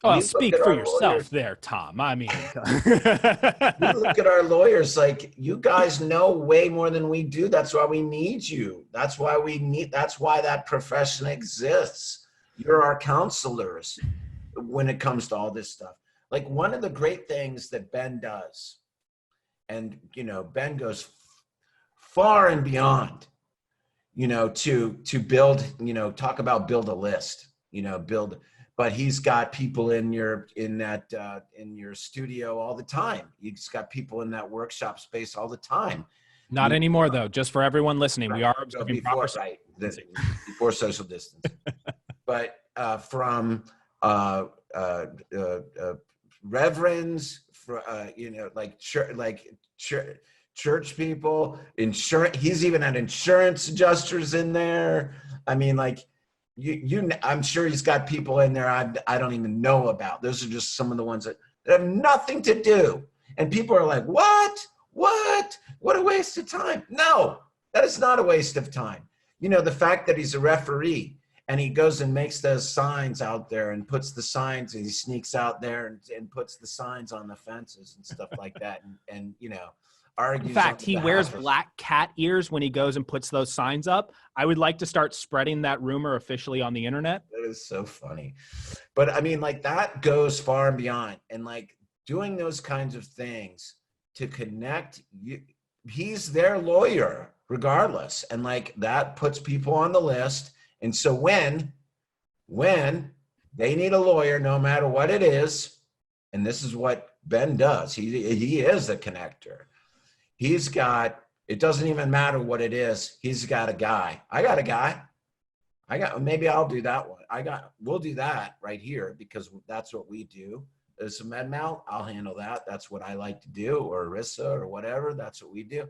Oh, speak for yourself there, Tom. I mean, we look at our lawyers like, you guys know way more than we do. That's why we need you. That's why that profession exists. You're our counselors when it comes to all this stuff. Like, one of the great things that Ben does, and, Ben goes far and beyond, to build, talk about build a list, but he's got people in your studio all the time. He's got people in that workshop space all the time. Not anymore, though. Just for everyone listening, we are observing before social distance. But from reverends, church people, insurance. He's even had insurance adjusters in there. I mean, like I'm sure he's got people in there I don't even know about. Those are just some of the ones that have nothing to do. And people are like, what a waste of time. No, that is not a waste of time. The fact that he's a referee and he goes and makes those signs out there and puts the signs, and he sneaks out there and puts the signs on the fences and stuff like that. And argues. In fact, he wears black cat ears when he goes and puts those signs up. I would like to start spreading that rumor officially on the internet. That is so funny. But I mean, like, that goes far and beyond. And like doing those kinds of things to connect you, he's their lawyer regardless. And like that puts people on the list. And so when they need a lawyer, no matter what it is, and this is what Ben does, he is a connector. He's got, it doesn't even matter what it is. He's got a guy. I got a guy. Maybe I'll do that one. We'll do that right here because that's what we do. As a med mal, I'll handle that. That's what I like to do, or ERISA or whatever. That's what we do.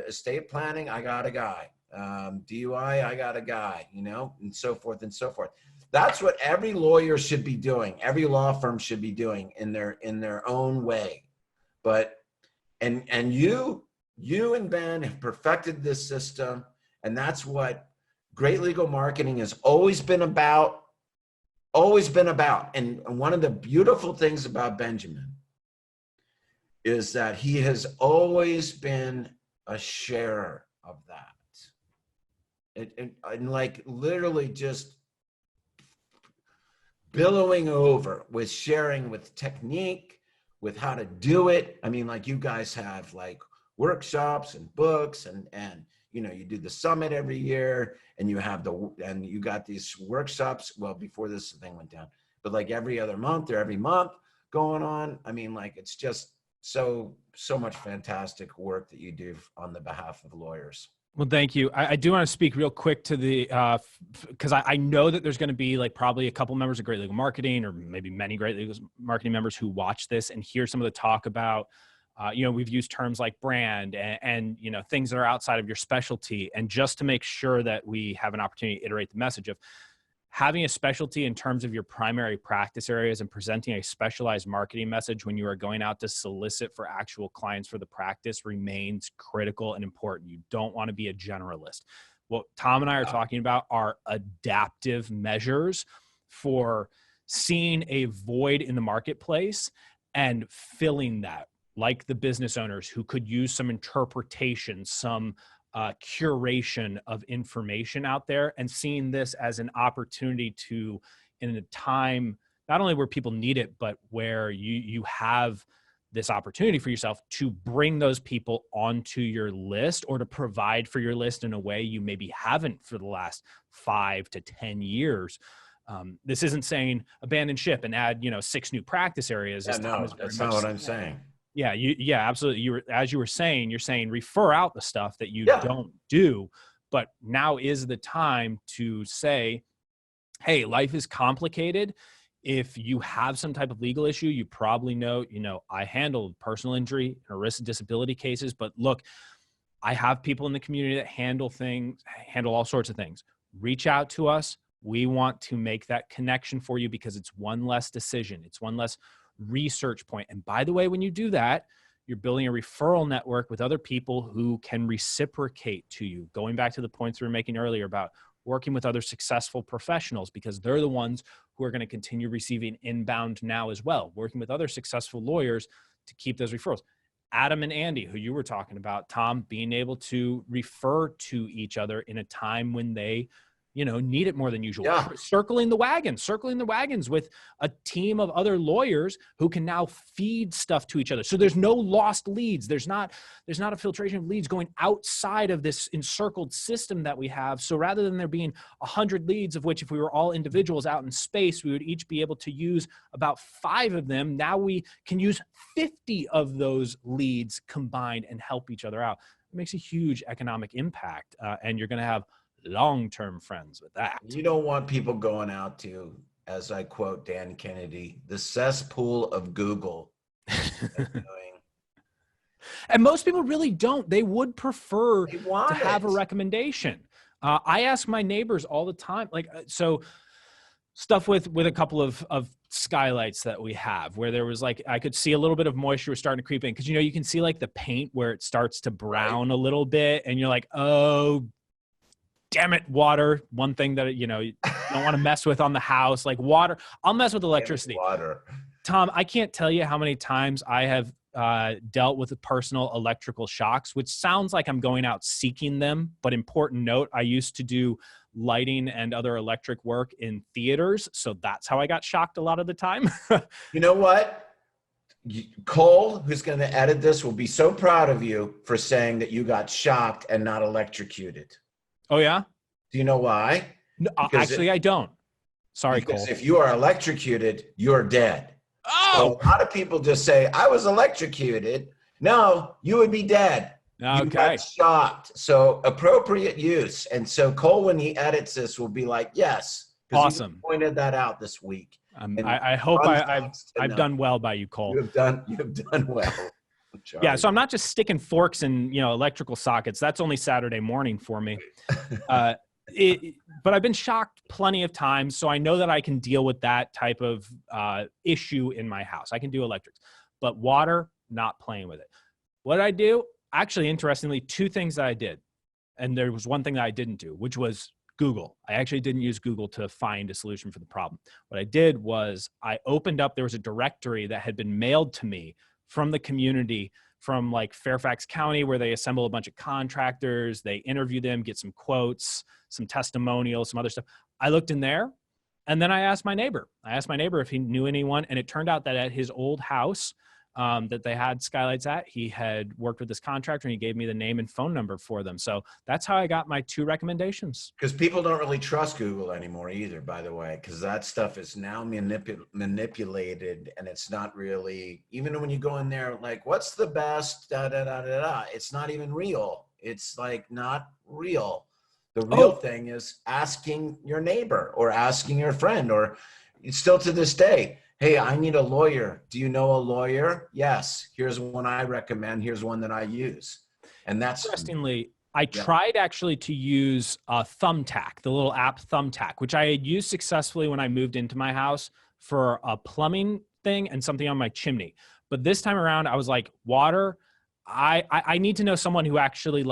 Estate planning, I got a guy. DUI, I got a guy, and so forth and so forth. That's what every lawyer should be doing. Every law firm should be doing in their own way. But and you and Ben have perfected this system, and that's what great legal marketing has always been about. And one of the beautiful things about Benjamin is that he has always been a sharer of that. And like literally just billowing over with sharing with technique, with how to do it. I mean, like you guys have like workshops and books and you do the summit every year and you got these workshops. Well, before this thing went down, but like every other month or every month going on. I mean, like, it's just so much fantastic work that you do on the behalf of lawyers. Well, thank you. I do want to speak real quick to the, because I know that there's going to be like probably a couple members of Great Legal Marketing, or maybe many Great Legal Marketing members who watch this and hear some of the talk about, we've used terms like brand and things that are outside of your specialty. And just to make sure that we have an opportunity to iterate the message of having a specialty in terms of your primary practice areas and presenting a specialized marketing message when you are going out to solicit for actual clients for the practice remains critical and important. You don't want to be a generalist. What Tom and I are talking about are adaptive measures for seeing a void in the marketplace and filling that, like the business owners who could use some interpretation, some curation of information out there, and seeing this as an opportunity to, in a time not only where people need it, but where you have this opportunity for yourself to bring those people onto your list, or to provide for your list in a way you maybe haven't for the last 5 to 10 years. This isn't saying abandon ship and add 6 new practice areas. Yeah, no, that's not what I'm saying. Yeah, absolutely. As you were saying, you're saying refer out the stuff that you don't do, but now is the time to say, hey, life is complicated. If you have some type of legal issue, you probably know, I handle personal injury and ERISA disability cases, but look, I have people in the community that handle all sorts of things. Reach out to us. We want to make that connection for you because it's one less decision. It's one less research point. And by the way, when you do that, you're building a referral network with other people who can reciprocate to you. Going back to the points we were making earlier about working with other successful professionals, because they're the ones who are going to continue receiving inbound now as well. Working with other successful lawyers to keep those referrals. Adam and Andy, who you were talking about, Tom, being able to refer to each other in a time when they need it more than usual. Yeah. Circling the wagons with a team of other lawyers who can now feed stuff to each other. So there's no lost leads. There's not a filtration of leads going outside of this encircled system that we have. So rather than there being 100 leads, of which if we were all individuals out in space, we would each be able to use about 5 of them. Now we can use 50 of those leads combined and help each other out. It makes a huge economic impact. And you're going to have long-term friends with that. You don't want people going out to, as I quote Dan Kennedy, the cesspool of Google. And most people really don't. They would prefer They to want have a it. recommendation. I ask my neighbors all the time, so stuff with a couple of skylights that we have, where there was I could see a little bit of moisture was starting to creep in, because you can see the paint where it starts to brown a little bit, and you're like, oh, damn it, water. One thing that you don't want to mess with on the house, like water. I'll mess with electricity. Water. Tom, I can't tell you how many times I have dealt with personal electrical shocks, which sounds like I'm going out seeking them. But important note, I used to do lighting and other electric work in theaters. So that's how I got shocked a lot of the time. You know what? Cole, who's going to edit this, will be so proud of you for saying that you got shocked and not electrocuted. Oh, yeah? Do you know why? No, actually, I don't. Sorry, Because Cole. if you are electrocuted, you're dead. Oh! So a lot of people just say, I was electrocuted. No, you would be dead. You Okay. got shocked. So appropriate use. And so Cole, when he edits this, will be like, yes. 'Cause Awesome. he pointed that out this week. I hope I've I've done well by you, Cole. You have done well. Charley. Yeah, so I'm not just sticking forks in electrical sockets. That's only Saturday morning for me. But I've been shocked plenty of times, so I know that I can deal with that type of issue in my house. I can do electrics, but water, not playing with it. What did I do? Actually, interestingly, 2 things that I did, and there was one thing that I didn't do, which was Google. I actually didn't use Google to find a solution for the problem. What I did was I opened up, there was a directory that had been mailed to me from the community from Fairfax County, where they assemble a bunch of contractors, they interview them, get some quotes, some testimonials, some other stuff. I looked in there, and then I asked my neighbor. If he knew anyone, and it turned out that at his old house that they had skylights at, he had worked with this contractor, and he gave me the name and phone number for them. So that's how I got my 2 recommendations. Because people don't really trust Google anymore either, by the way, because that stuff is now manipulated, and it's not really, even when you go in there, what's the best, it's not even real. It's not real. The real thing is asking your neighbor or asking your friend, or still to this day, hey, I need a lawyer. Do you know a lawyer? Yes. Here's one I recommend. Here's one that I use. And that's interestingly, I tried actually to use Thumbtack, the little app Thumbtack, which I had used successfully when I moved into my house for a plumbing thing and something on my chimney. But this time around, I was like, water, I need to know someone who actually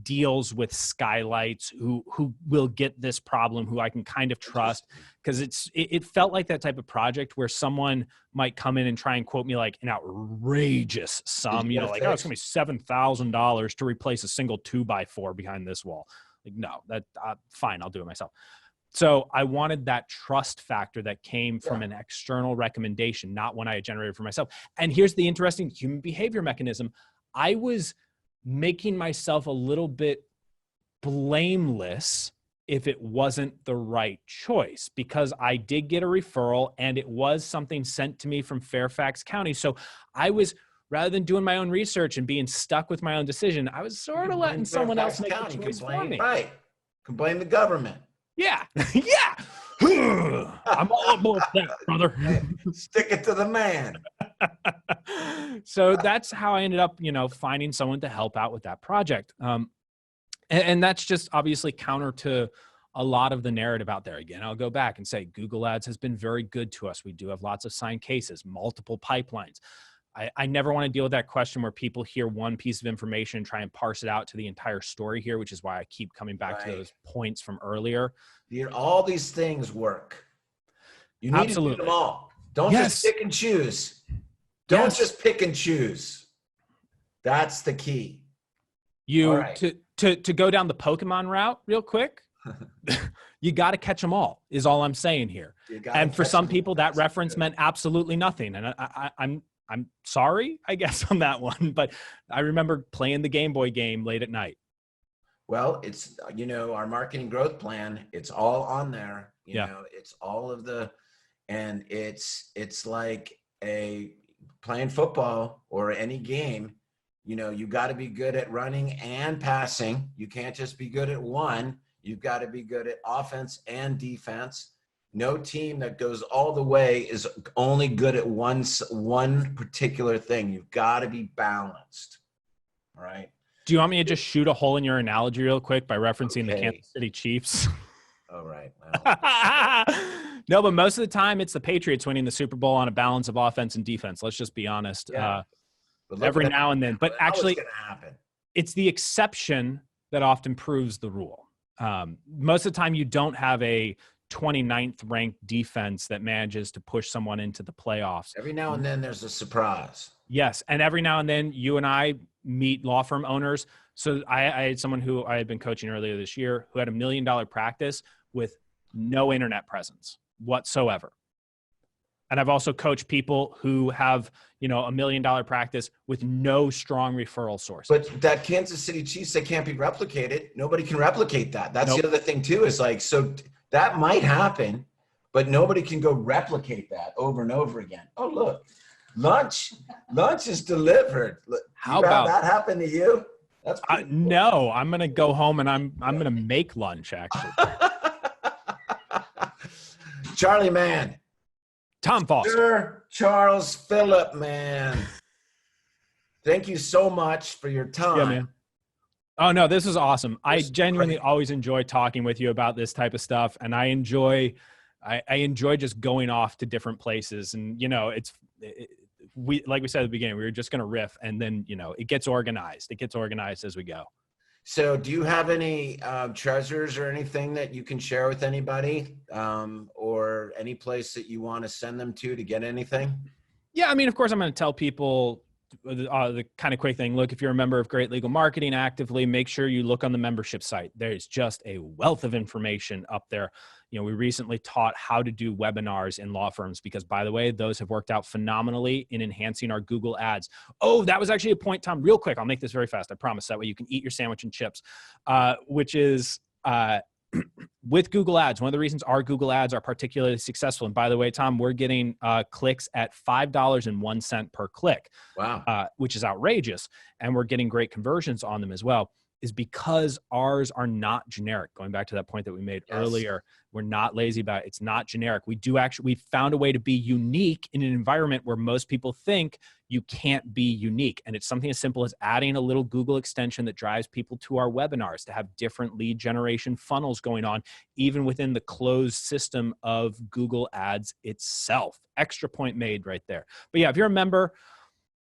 deals with skylights, who will get this problem, who I can kind of trust, because it felt like that type of project where someone might come in and try and quote me an outrageous sum, it's gonna be $7,000 to replace a single 2x4 behind this wall. No, that fine, I'll do it myself. So I wanted that trust factor that came from an external recommendation, not one I had generated for myself. And here's the interesting human behavior mechanism. I was making myself a little bit blameless if it wasn't the right choice, because I did get a referral and it was something sent to me from Fairfax County. So I was, rather than doing my own research and being stuck with my own decision, I was sort of letting someone else make the choice for me. Right. Can blame the government. Yeah. Yeah. I'm all about that, brother. Stick it to the man. So that's how I ended up, finding someone to help out with that project. And that's just obviously counter to a lot of the narrative out there. Again, I'll go back and say Google Ads has been very good to us. We do have lots of signed cases, multiple pipelines. I never want to deal with that question where people hear one piece of information and try and parse it out to the entire story here, which is why I keep coming back to those points from earlier. All these things work. You need to do them all. Don't just pick and choose. Don't just pick and choose. That's the key. To go down the Pokemon route real quick. you got to catch them all is all I'm saying here. And for some people that reference meant absolutely nothing. And I'm sorry, I guess, on that one, but I remember playing the Game Boy game late at night. Well, it's, our marketing growth plan, it's all on there, you know, it's all of and it's like playing football or any game, you got to be good at running and passing. You can't just be good at one. You've got to be good at offense and defense. No team that goes all the way is only good at one particular thing. You've got to be balanced. All right. Do you want me to just shoot a hole in your analogy real quick by referencing the Kansas City Chiefs? All right. Well. No, but most of the time it's the Patriots winning the Super Bowl on a balance of offense and defense. Let's just be honest. Yeah. Every now and then. But actually, happen. It's the exception that often proves the rule. Most of the time you don't have a 29th ranked defense that manages to push someone into the playoffs. Every now and then there's a surprise. Yes. And every now and then you and I meet law firm owners. So I had someone who I had been coaching earlier this year who had $1 million practice with no internet presence whatsoever. And I've also coached people who have, $1 million practice with no strong referral sources. But that Kansas City Chiefs, they can't be replicated. Nobody can replicate that. That's the other thing too, is like, so that might happen, but nobody can go replicate that over and over again. Oh, look, lunch is delivered. How about that happen to you? That's cool. No, I'm going to go home and I'm going to make lunch actually. Charley Mann. Tom Foster. Sir Charles Phillip, man. Thank you so much for your time. Yeah, man. Oh, no, this is awesome. I genuinely always enjoy talking with you about this type of stuff. And I enjoy just going off to different places. And, like we said at the beginning, we were just going to riff and then, it gets organized. It gets organized as we go. So do you have any treasures or anything that you can share with anybody or any place that you want to send them to get anything? Yeah, I mean, of course, I'm going to tell people the kind of quick thing. Look, if you're a member of Great Legal Marketing actively, make sure you look on the membership site. There's just a wealth of information up there. We recently taught how to do webinars in law firms because, by the way, those have worked out phenomenally in enhancing our Google ads. Oh, that was actually a point, Tom, real quick. I'll make this very fast. I promise. That way you can eat your sandwich and chips, which is with Google ads. One of the reasons our Google ads are particularly successful. And by the way, Tom, we're getting clicks at $5.01 per click. Wow. Which is outrageous. And we're getting great conversions on them as well, is because ours are not generic. Going back to that point that we made earlier, we're not lazy about it. It's not generic. We found a way to be unique in an environment where most people think you can't be unique. And it's something as simple as adding a little Google extension that drives people to our webinars to have different lead generation funnels going on, even within the closed system of Google Ads itself. Extra point made right there. But yeah, if you're a member,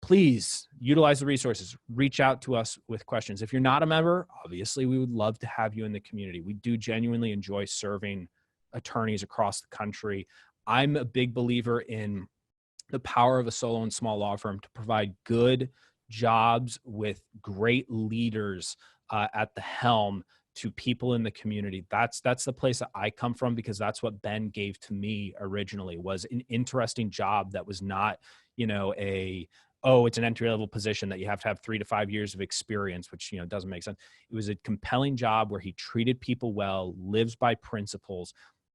please utilize the resources. Reach out to us with questions. If you're not a member, obviously we would love to have you in the community. We do genuinely enjoy serving attorneys across the country. I'm a big believer in the power of a solo and small law firm to provide good jobs with great leaders at the helm to people in the community. That's the place that I come from, because that's what Ben gave to me originally, was an interesting job that was not, it's an entry-level position that you have to have 3 to 5 years of experience, which, doesn't make sense. It was a compelling job where he treated people well, lives by principles.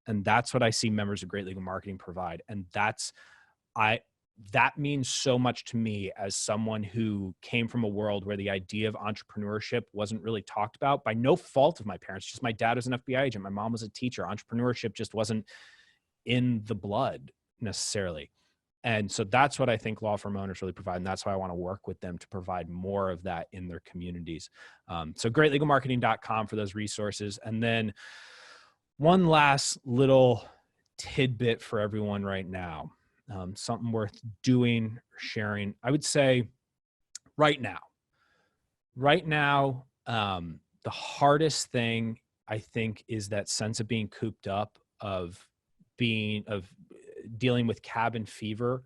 And that's what I see members of Great Legal Marketing provide. And that means so much to me as someone who came from a world where the idea of entrepreneurship wasn't really talked about by no fault of my parents. Just my dad was an FBI agent. My mom was a teacher. Entrepreneurship just wasn't in the blood necessarily. And so that's what I think law firm owners really provide. And that's why I want to work with them to provide more of that in their communities. So greatlegalmarketing.com for those resources. And then one last little tidbit for everyone right now, something worth doing or sharing. I would say right now, the hardest thing I think is that sense of being cooped up, of dealing with cabin fever.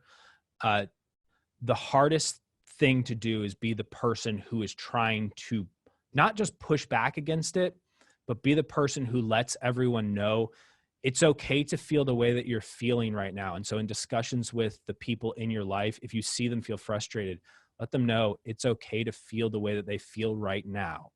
The hardest thing to do is be the person who is trying to not just push back against it, but be the person who lets everyone know it's okay to feel the way that you're feeling right now. And so in discussions with the people in your life, if you see them feel frustrated, let them know it's okay to feel the way that they feel right now.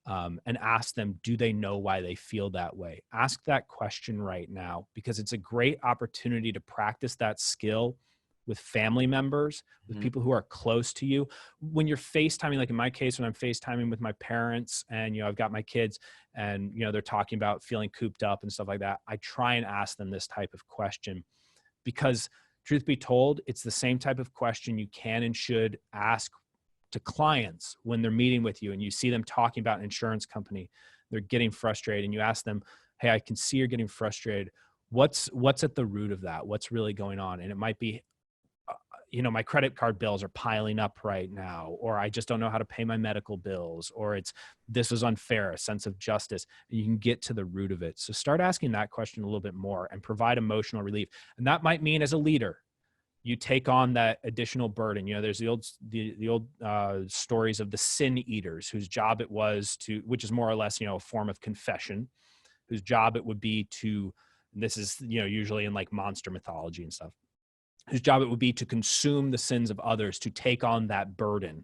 And ask them, do they know why they feel that way? Ask that question right now, because it's a great opportunity to practice that skill with family members, with people who are close to you. When you're FaceTiming, like in my case, when I'm FaceTiming with my parents and, I've got my kids and, they're talking about feeling cooped up and stuff like that, I try and ask them this type of question, because truth be told, it's the same type of question you can and should ask to clients when they're meeting with you and you see them talking about an insurance company, they're getting frustrated, and you ask them, hey, I can see you're getting frustrated. What's at the root of that? What's really going on? And it might be, my credit card bills are piling up right now, or I just don't know how to pay my medical bills, or this is unfair, a sense of justice. And you can get to the root of it. So start asking that question a little bit more and provide emotional relief. And that might mean, as a leader, you take on that additional burden. There's the old stories of the sin eaters, whose job it was to, which is more or less, a form of confession, whose job it would be to, and this is, usually in like monster mythology and stuff, whose job it would be to consume the sins of others, to take on that burden.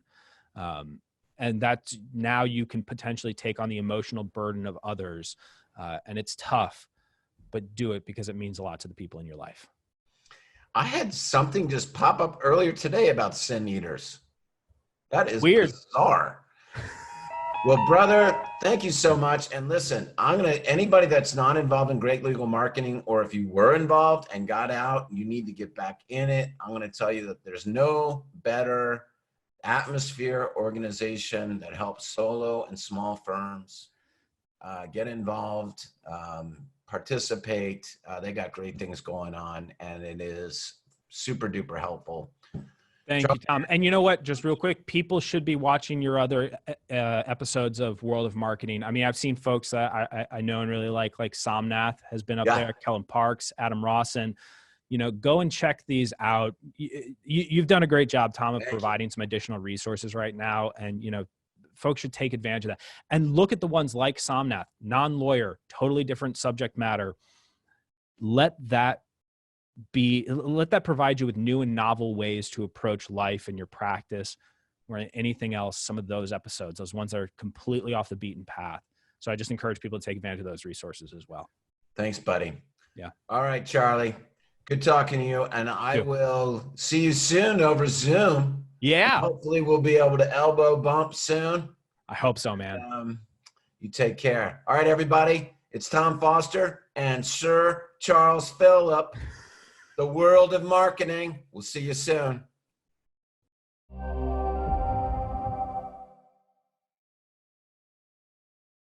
And that's, now you can potentially take on the emotional burden of others. And it's tough, but do it because it means a lot to the people in your life. I had something just pop up earlier today about sin eaters. That is weird. Bizarre. Well, brother, thank you so much. And listen, anybody that's not involved in great legal marketing, or if you were involved and got out, you need to get back in it. I'm going to tell you that there's no better atmosphere organization that helps solo and small firms get involved, participate. They got great things going on, and it is super duper helpful. Thank you, Tom. And you know what? Just real quick, people should be watching your other episodes of World of Marketing. I mean, I've seen folks that I know and really like Somnath has been up there, Kellen Parks, Adam Rawson. Go and check these out. You've done a great job, Tom, of providing some additional resources right now. And, folks should take advantage of that. And look at the ones like Somnath, non-lawyer, totally different subject matter. Let that provide you with new and novel ways to approach life and your practice, or anything else. Some of those episodes, those ones that are completely off the beaten path. So I just encourage people to take advantage of those resources as well. Thanks, buddy. Yeah. All right, Charlie. Good talking to you. And I will see you soon over Zoom. Yeah. Hopefully we'll be able to elbow bump soon. I hope so, man. You take care. All right, everybody. It's Tom Foster and Sir Charles Phillip. The World of Marketing. We'll see you soon.